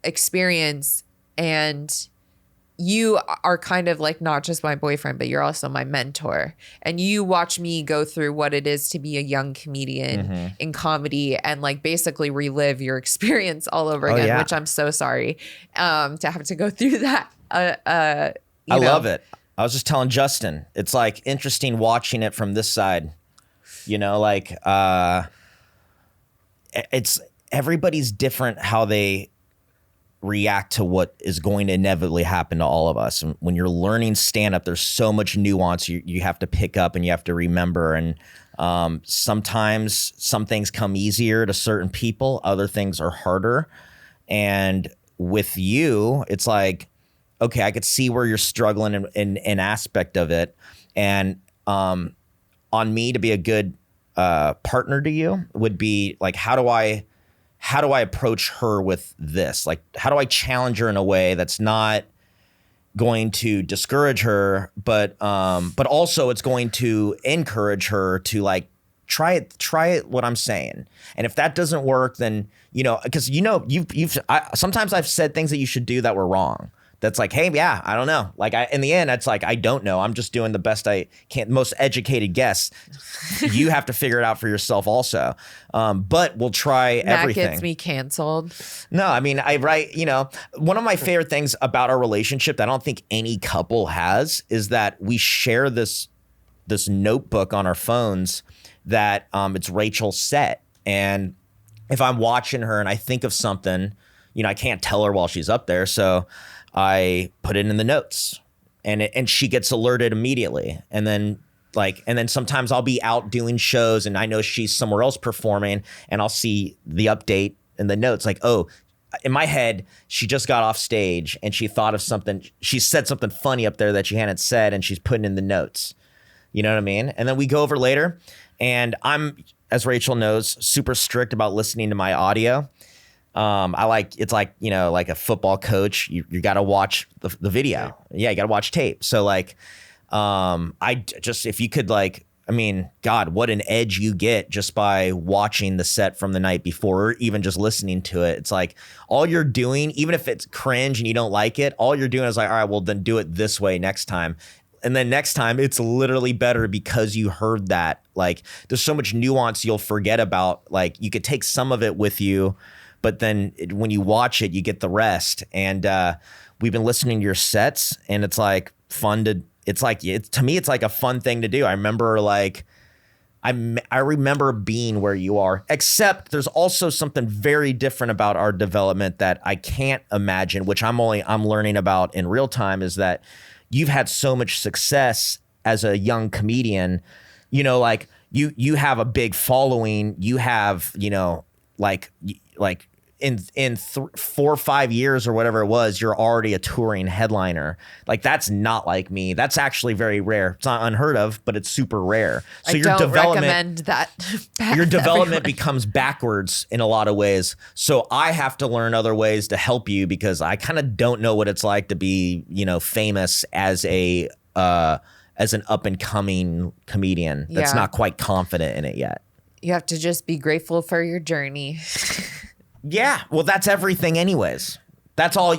experience, and you are kind of like not just my boyfriend, but you're also my mentor. And you watch me go through what it is to be a young comedian in comedy and like basically relive your experience all over again, yeah. which I'm so sorry to have to go through that. I love it. I was just telling Justin, it's like interesting watching it from this side. You know, like it's everybody's different how they react to what is going to inevitably happen to all of us. And when you're learning stand up, there's so much nuance you have to pick up and you have to remember. And sometimes some things come easier to certain people, other things are harder. And with you, it's like, okay, I could see where you're struggling in an aspect of it. And on me to be a good partner to you would be like, how do I approach her with this? Like, how do I challenge her in a way that's not going to discourage her, but also it's going to encourage her to like try it what I'm saying. And if that doesn't work, then, you know, because sometimes I've said things that you should do that were wrong. That's like, hey, yeah, I don't know. Like, in the end, it's like, I don't know. I'm just doing the best I can, most educated guess. You have to figure it out for yourself also. But we'll try everything. That gets me canceled. No, I mean, you know, one of my favorite things about our relationship that I don't think any couple has is that we share this notebook on our phones that it's Rachel's set. And if I'm watching her and I think of something, you know, I can't tell her while she's up there. So I put it in the notes and she gets alerted immediately. And then sometimes I'll be out doing shows and I know she's somewhere else performing and I'll see the update in the notes like, oh, in my head, she just got off stage and she thought of something. She said something funny up there that she hadn't said and she's putting in the notes. You know what I mean? And then we go over later and I'm, as Rachel knows, super strict about listening to my audio. It's like, you know, like a football coach, you got to watch the video. Yeah. You got to watch tape. So like, if you could like, I mean, God, what an edge you get just by watching the set from the night before, or even just listening to it. It's like all you're doing, even if it's cringe and you don't like it, all you're doing is like, all right, well then do it this way next time. And then next time it's literally better because you heard that. Like there's so much nuance you'll forget about. Like you could take some of it with you, but then when you watch it, you get the rest. And we've been listening to your sets, and it's like fun to. To me, it's like a fun thing to do. I remember I remember being where you are. Except there's also something very different about our development that I can't imagine, which I'm learning about in real time. Is that you've had so much success as a young comedian. You know, like you have a big following. You have, you know, like 4 or 5 years or whatever it was, you're already a touring headliner. Like that's not like me. That's actually very rare. It's not unheard of, but it's super rare. So I your don't development recommend that. your development everyone. becomes backwards in a lot of ways. So I have to learn other ways to help you because I kind of don't know what it's like to be, famous as an up and coming comedian that's Yeah. not quite confident in it yet. You have to just be grateful for your journey. Yeah, well, that's everything anyways. That's all.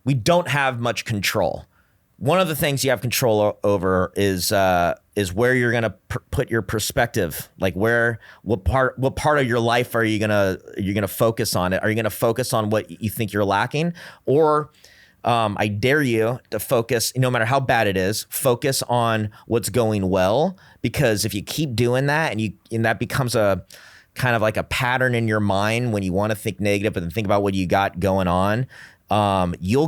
We don't have much control. One of the things you have control over is where you're gonna put your perspective. Like what part of your life are you gonna focus on it? Are you gonna focus on what you think you're lacking, or I dare you to focus, no matter how bad it is, focus on what's going well. Because if you keep doing that and that becomes a kind of like a pattern in your mind when you want to think negative and think about what you got going on, you'll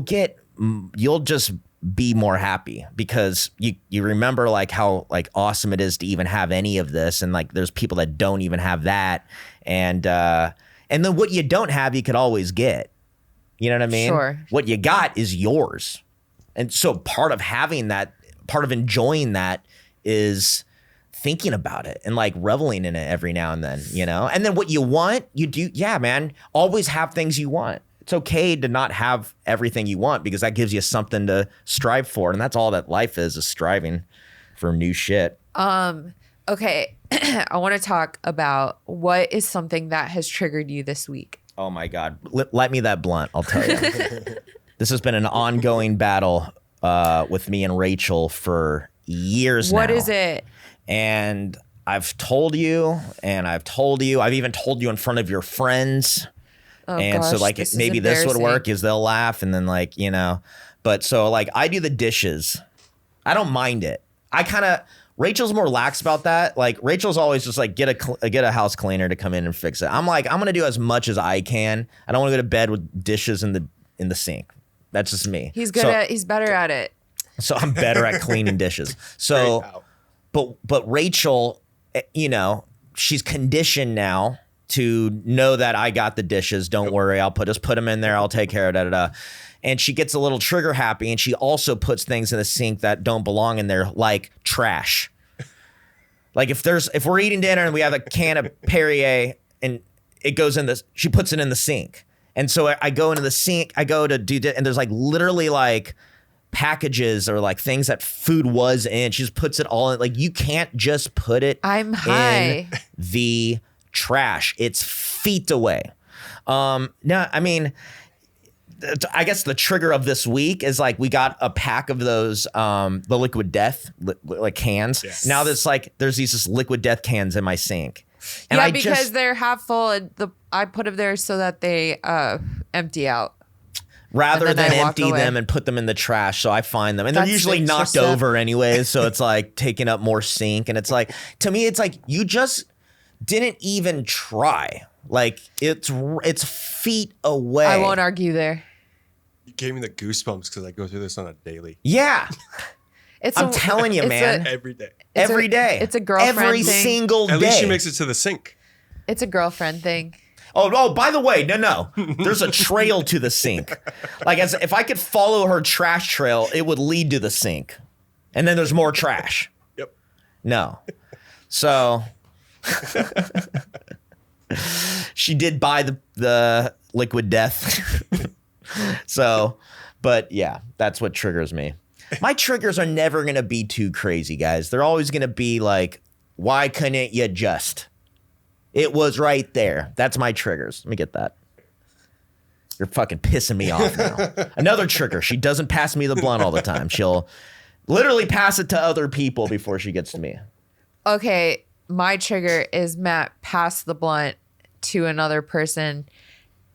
just be more happy because you remember like how like awesome it is to even have any of this, and like there's people that don't even have that, and then what you don't have you could always get. You know what I mean? Sure. What you got is yours, and so part of having that, part of enjoying that, is thinking about it and like reveling in it every now and then, and then what you want, you do. Yeah, man, always have things you want. It's okay to not have everything you want because that gives you something to strive for. And that's all that life is striving for new shit. Okay, I want to talk about what is something that has triggered you this week. Oh my God. Light me that blunt, I'll tell you. This has been an ongoing battle with me and Rachel for years now. What is it? And I've told you, I've even told you in front of your friends. Oh, And so gosh, like this is maybe this would embarrassing. work is they'll laugh and then like, but so like I do the dishes. I don't mind it. Rachel's more lax about that. Like Rachel's always just like get a house cleaner to come in and fix it. I'm like, I'm going to do as much as I can. I don't want to go to bed with dishes in the sink. That's just me. He's better at it. So I'm better at cleaning dishes. So Great out. But Rachel, she's conditioned now to know that I got the dishes. Don't worry, I'll just put them in there. I'll take care of it. And she gets a little trigger happy, and she also puts things in the sink that don't belong in there, like trash. Like if we're eating dinner and we have a can of Perrier and it goes in she puts it in the sink. And so I go into the sink, I go to do, and there's like literally like packages or like things that food was in. She just puts it all in. Like you can't just put it I'm high. in the trash. It's feet away. No, I mean, I guess the trigger of this week is like we got a pack of those the Liquid Death like cans. Yes. Now there's these just Liquid Death cans in my sink. And Yeah, I because just, they're half full, and I put them there so that they empty out. rather and then than I walk empty away. them and put them in the trash, so I find them, and they're That's usually extra knocked step. over anyways, so it's like taking up more sink, and it's like, to me it's like you just didn't even try. Like it's feet away. I won't argue there. You gave me the goosebumps because I go through this on a daily, Yeah, I'm telling you, it's man. every day. Every day. It's a girlfriend every thing. single day. At least she makes it to the sink. It's a girlfriend thing. Oh, by the way, no. There's a trail to the sink. Like if I could follow her trash trail, it would lead to the sink. And then there's more trash. Yep. No. So she did buy the Liquid Death. So, but yeah, that's what triggers me. My triggers are never going to be too crazy, guys. They're always going to be like, why couldn't you just? It was right there. That's my triggers. Let me get that. You're fucking pissing me off now. Another trigger. She doesn't pass me the blunt all the time. She'll literally pass it to other people before she gets to me. Okay, my trigger is Matt passed the blunt to another person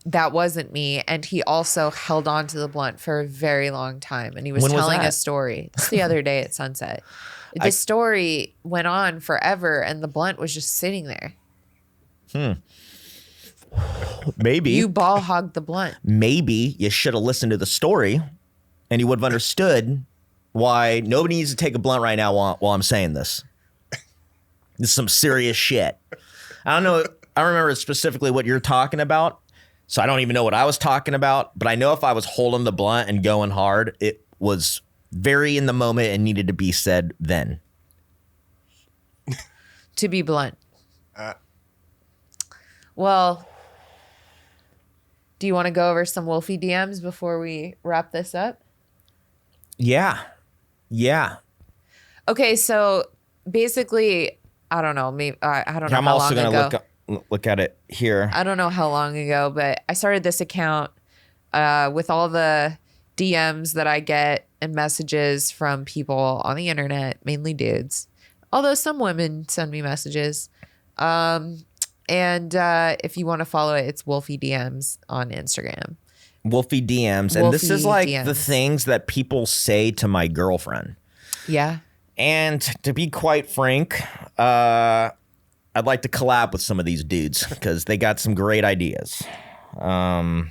that wasn't me, and he also held on to the blunt for a very long time, and he was When was telling that? a story. It's the other day at sunset. The story went on forever, and the blunt was just sitting there. Maybe. You ball hogged the blunt. Maybe you should have listened to the story and you would have understood why nobody needs to take a blunt right now while I'm saying this. This is some serious shit. I don't know. I don't remember specifically what you're talking about. So I don't even know what I was talking about, but I know if I was holding the blunt and going hard, it was very in the moment and needed to be said then. To be blunt. Uh, Well, do you want to go over some Wolfie DMs before we wrap this up? Yeah. Yeah. Okay, so basically, I don't know. Maybe I don't know I'm how also long going ago. to look at it here. I don't know how long ago, but I started this account with all the DMs that I get and messages from people on the internet, mainly dudes. Although some women send me messages. And if you want to follow it, it's Wolfie DMs on Instagram. Wolfie DMs. And this is like Wolfie the DMs. things that people say to my girlfriend. Yeah. And to be quite frank, I'd like to collab with some of these dudes because they got some great ideas. Off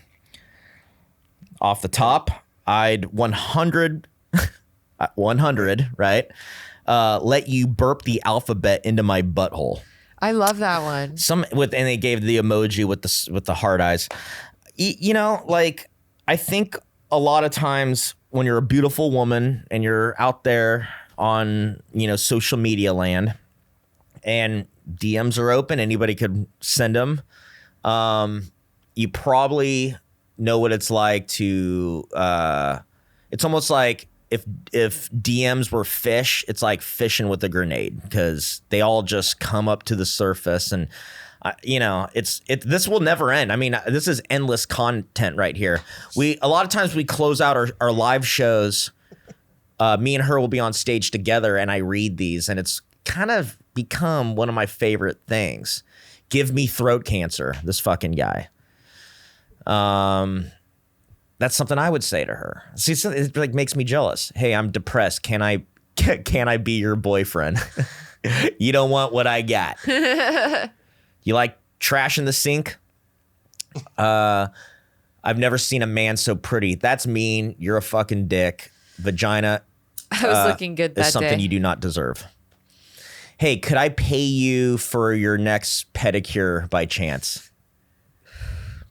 the top, I'd 100, right? Let you burp the alphabet into my butthole. I love that one. And they gave the emoji with the heart eyes. You know, like I think a lot of times when you're a beautiful woman and you're out there on, you know, social media land and DMs are open, anybody could send them. You probably know what it's like to. It's almost like if DMs were fish, it's like fishing with a grenade because they all just come up to the surface and. You know, this will never end. I mean, this is endless content right here. A lot of times we close out our live shows. Me and her will be on stage together, and I read these, and it's kind of become one of my favorite things. Give me throat cancer, this fucking guy. That's something I would say to her. See, it like makes me jealous. Hey, I'm depressed. Can I be your boyfriend? You don't want what I got. You like trash in the sink? I've never seen a man so pretty. That's mean. You're a fucking dick. Vagina I was looking good that is something day. you do not deserve. Hey, could I pay you for your next pedicure by chance?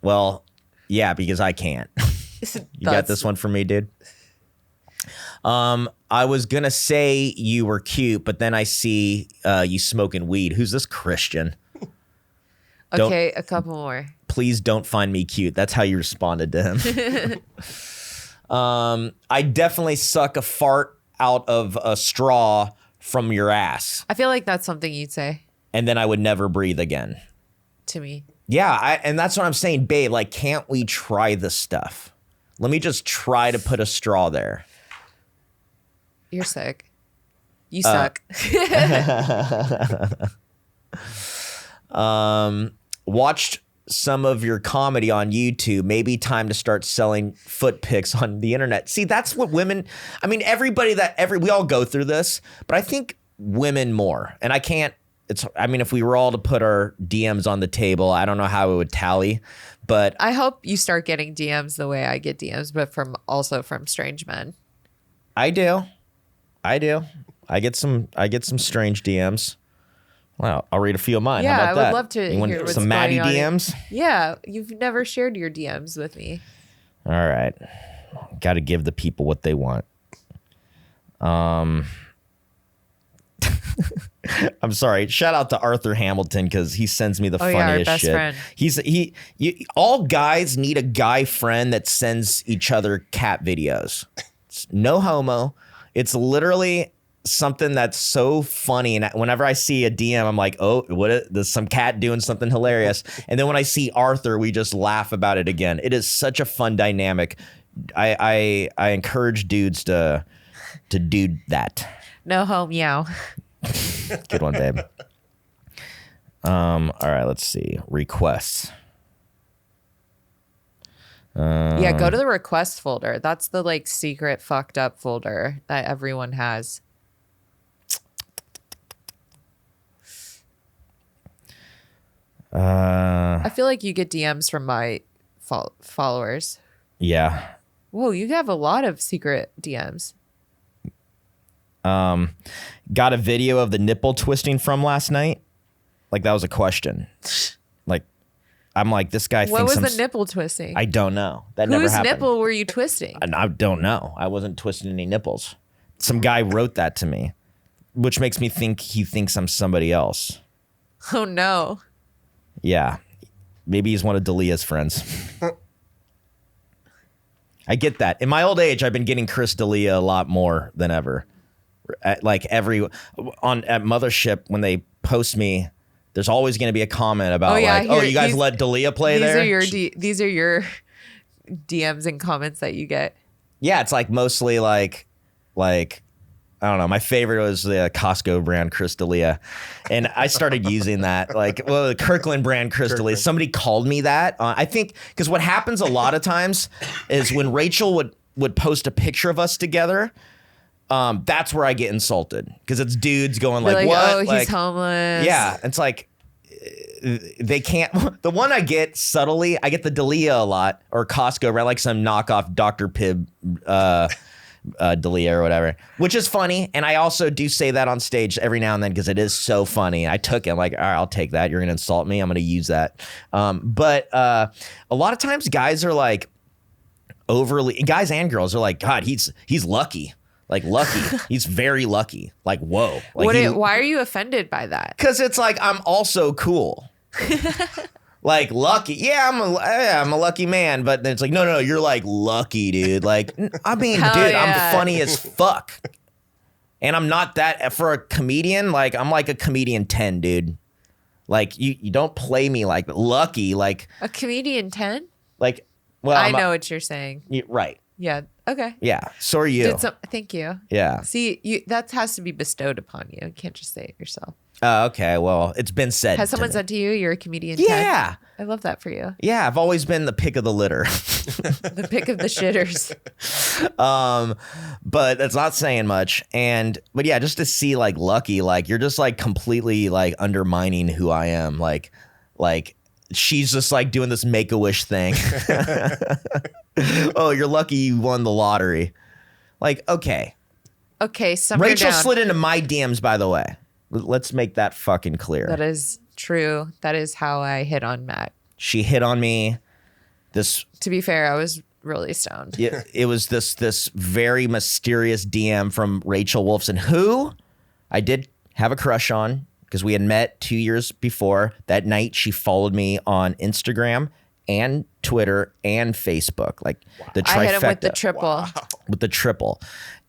Well, yeah, because I can't. You got this one for me, dude? I was going to say you were cute, but then I see you smoking weed. Who's this Christian? Okay, a couple more. Please don't find me cute. That's how you responded to him. I definitely suck a fart out of a straw from your ass. I feel like that's something you'd say And then I would never breathe again. to me. Yeah, and that's what I'm saying, babe. Like, can't we try this stuff? Let me just try to put a straw there. You're sick. You suck. Watched some of your comedy on YouTube. Maybe time to start selling foot pics on the internet. See, that's what women, I mean, we all go through this, but I think women more. And if we were all to put our DMs on the table, I don't know how it would tally, but I hope you start getting DMs the way I get DMs, but also from strange men. I do. I get some strange DMs. Well, I'll read a few of mine. Yeah, How about I would that? love to You want hear what's some Maddie going on. DMs? Yeah, you've never shared your DMs with me. All right. Got to give the people what they want. I'm sorry. Shout out to Arthur Hamilton because he sends me the Oh, yeah, our funniest best shit. friend. All guys need a guy friend that sends each other cat videos. It's no homo. It's literally something that's so funny, and whenever I see a DM, I'm like, oh, there's some cat doing something hilarious. And then when I see Arthur, we just laugh about it again. It is such a fun dynamic. I encourage dudes to do that. No home, meow. Good one, babe. All right, let's see. Requests. Yeah, go to the request folder. That's the like secret fucked up folder that everyone has. I feel like you get DMs from my followers. Yeah. Whoa, you have a lot of secret DMs. Got a video of the nipple twisting from last night. Like that was a question. Like, I'm like, this guy What thinks was I'm. the nipple twisting? I don't know. That never Whose happened. nipple were you twisting? And I don't know. I wasn't twisting any nipples. Some guy wrote that to me, which makes me think he thinks I'm somebody else. Oh no. Yeah. Maybe he's one of D'Elia's friends. I get that. In my old age, I've been getting Chris D'Elia a lot more than ever. At Mothership, when they post me, there's always going to be a comment about you guys let D'Elia play these there? These are your DMs and comments that you get. Yeah, it's like mostly like I don't know. My favorite was the Costco brand Chris D'Elia, and I started using that. The Kirkland brand Chris D'Elia. Somebody called me that. I think because what happens a lot of times is when Rachel would post a picture of us together. That's where I get insulted because it's dudes going like, "What? Oh, he's homeless." Yeah, it's like they can't. The one I get subtly, I get the D'Elia a lot or Costco, right? Like some knockoff Dr. Pibb. D'Elia or whatever, which is funny, and I also do say that on stage every now and then because it is so funny. I took it, I'm like, all right, I'll take that. You're gonna insult me, I'm gonna use that. But a lot of times, guys are like guys and girls are like, God, he's lucky, like lucky. He's very lucky. Like, whoa. Like, why are you offended by that? Because it's like I'm also cool. Like lucky, yeah, I'm a lucky man, but then it's like, no, you're like lucky, dude. Like, I mean, Hell dude, yeah. I'm funny as fuck, and I'm not that for a comedian. Like, I'm like a comedian 10, dude. Like, you don't play me like lucky, like A comedian 10? like. Well, I know what you're saying. right. Yeah. Okay. Yeah. So are you. Thank you. Yeah. See, that has to be bestowed upon you. You can't just say it yourself. Okay. Well, it's been said. Has someone to me. said to you, you're a comedian 10? Yeah. I love that for you. Yeah. I've always been the pick of the litter. The pick of the shitters. But that's not saying much. But yeah, just to see like lucky, like you're just like completely like undermining who I am. Like she's just like doing this Make-A-Wish thing. Oh, you're lucky you won the lottery. Like, okay. Okay, summer Rachel down. slid into my DMs, by the way. Let's make that fucking clear. That is true. That is how I hit on Matt. She hit on me. To be fair, I was really stoned. It was this very mysterious DM from Rachel Wolfson, who I did have a crush on because we had met 2 years before. That night, she followed me on Instagram and Twitter and Facebook, like the trifecta. I hit him with the triple. Wow. With the triple.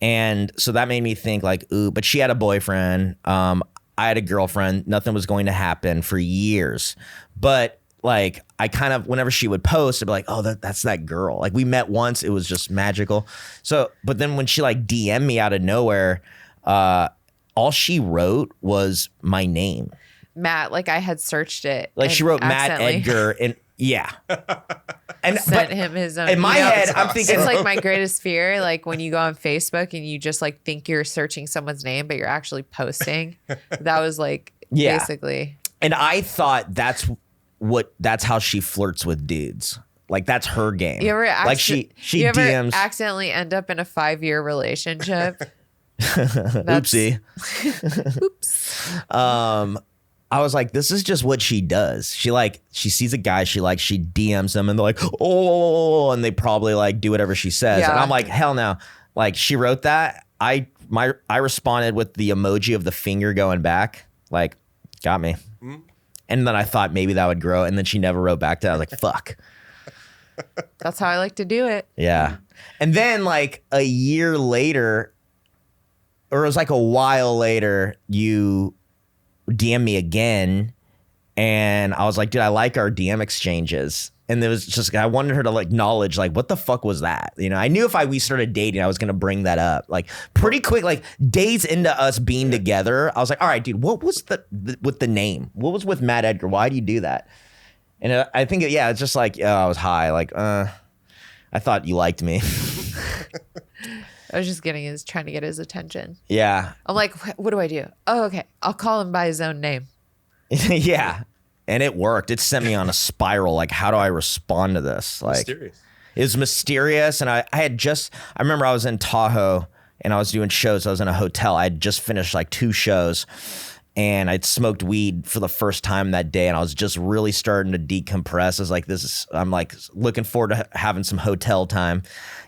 And so that made me think like, ooh, but she had a boyfriend. I had a girlfriend. Nothing was going to happen for years. But like, I kind of, whenever she would post, I'd be like, oh, that's that girl. Like we met once. It was just magical. So, but then when she like DM'd me out of nowhere, all she wrote was my name. Matt, like I had searched it. Like and she wrote Matt accidentally Edgar and yeah. And sent him his own. in my head, I'm thinking It's like my greatest fear, like when you go on Facebook and you just like think you're searching someone's name, but you're actually posting. That was like basically. And I thought that's how she flirts with dudes. Like that's her game. You ever like she you ever DMs. accidentally end up in a 5-year relationship? Oopsie. Oops. I was like, this is just what she does. She sees a guy she likes, she DMs them, and they're like, oh, and they probably like do whatever she says. Yeah. And I'm like, hell no. Like she wrote that. I responded with the emoji of the finger going back. Like, got me. Mm-hmm. And then I thought maybe that would grow. And then she never wrote back to that. I was like, fuck. That's how I like to do it. Yeah. And then like a year later, or it was like a while later, you DM me again, and I was like, dude, I like our DM exchanges. And there was just, I wanted her to like acknowledge, like, what the fuck was that? You know, I knew if we started dating, I was gonna bring that up. Like pretty quick, like days into us being together, I was like, all right, dude, what was with the name? What was with Matt Edgar? Why do you do that? And I think, it's just like, I was high. Like, I thought you liked me. I was just trying to get his attention. Yeah. I'm like, what do I do? Oh, okay. I'll call him by his own name. Yeah. And it worked. It sent me on a spiral. Like, how do I respond to this? Like, Mysterious. It was mysterious. And I remember I was in Tahoe and I was doing shows. I was in a hotel. I had just finished like 2 shows. and I'd smoked weed for the first time that day, and I was just really starting to decompress. I was like, I'm like looking forward to having some hotel time.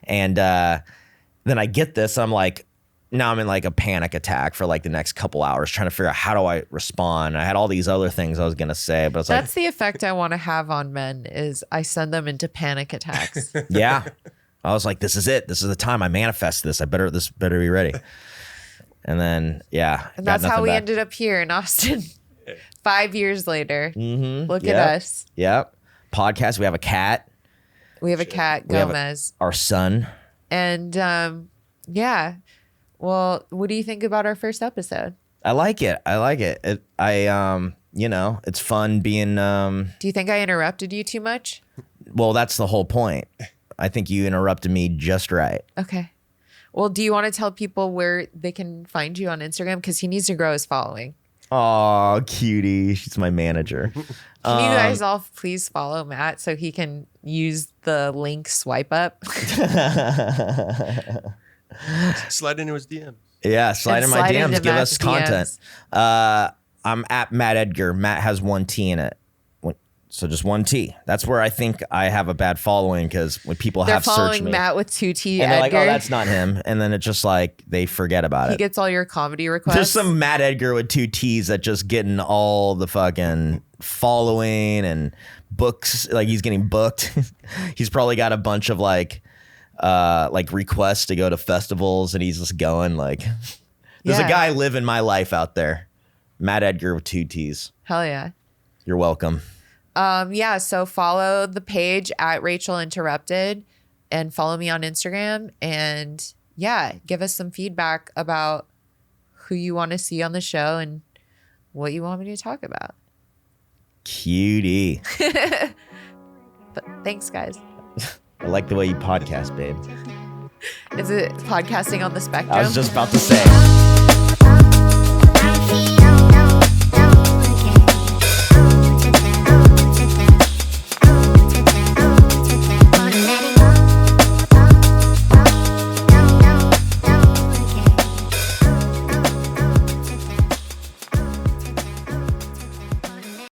And then I get this, I'm like, now I'm in like a panic attack for like the next couple hours trying to figure out how do I respond. I had all these other things I was going to say, but it's That's the effect I want to have on men is I send them into panic attacks. yeah. I was like, this is it. This is the time I manifest this. This better be ready. And then, yeah. And that's how we ended up here in Austin 5 years later. Mm-hmm. Look at us. Yep. Podcast. We have a cat. We have a cat, We have Gomez. our son. And yeah. Well, what do you think about our first episode? I like it. You know, it's fun being, Do you think I interrupted you too much? well, that's the whole point. I think you interrupted me just right. Okay. Well, do you want to tell people where they can find you on Instagram? Because he needs to grow his following. Oh, cutie. She's my manager. Can you guys all please follow Matt so he can use the link swipe up? Slide into his DM. Yeah, slide in my slide DMs. into Give Matt's us content. I'm at Matt Edgar. Matt has one T in it. So just one T. That's where I think I have a bad following because when people They're have searched following me. Matt with 2 T and they're like, Edgar. oh, that's not him. And then it's just like they forget about He it. gets all your comedy requests. There's some Matt Edgar with 2 T's that just getting all the fucking following and books. Like he's getting booked. He's probably got a bunch of like requests to go to festivals and he's just going like, there's Yeah. a guy living my life out there. Matt Edgar with 2 T's. Hell yeah. You're welcome. Yeah, so follow the page at Rachel Interrupted and follow me on Instagram. And yeah, give us some feedback about who you want to see on the show and what you want me to talk about. Cutie. But thanks, guys. I like the way you podcast, babe. Is it podcasting on the spectrum? I was just about to say.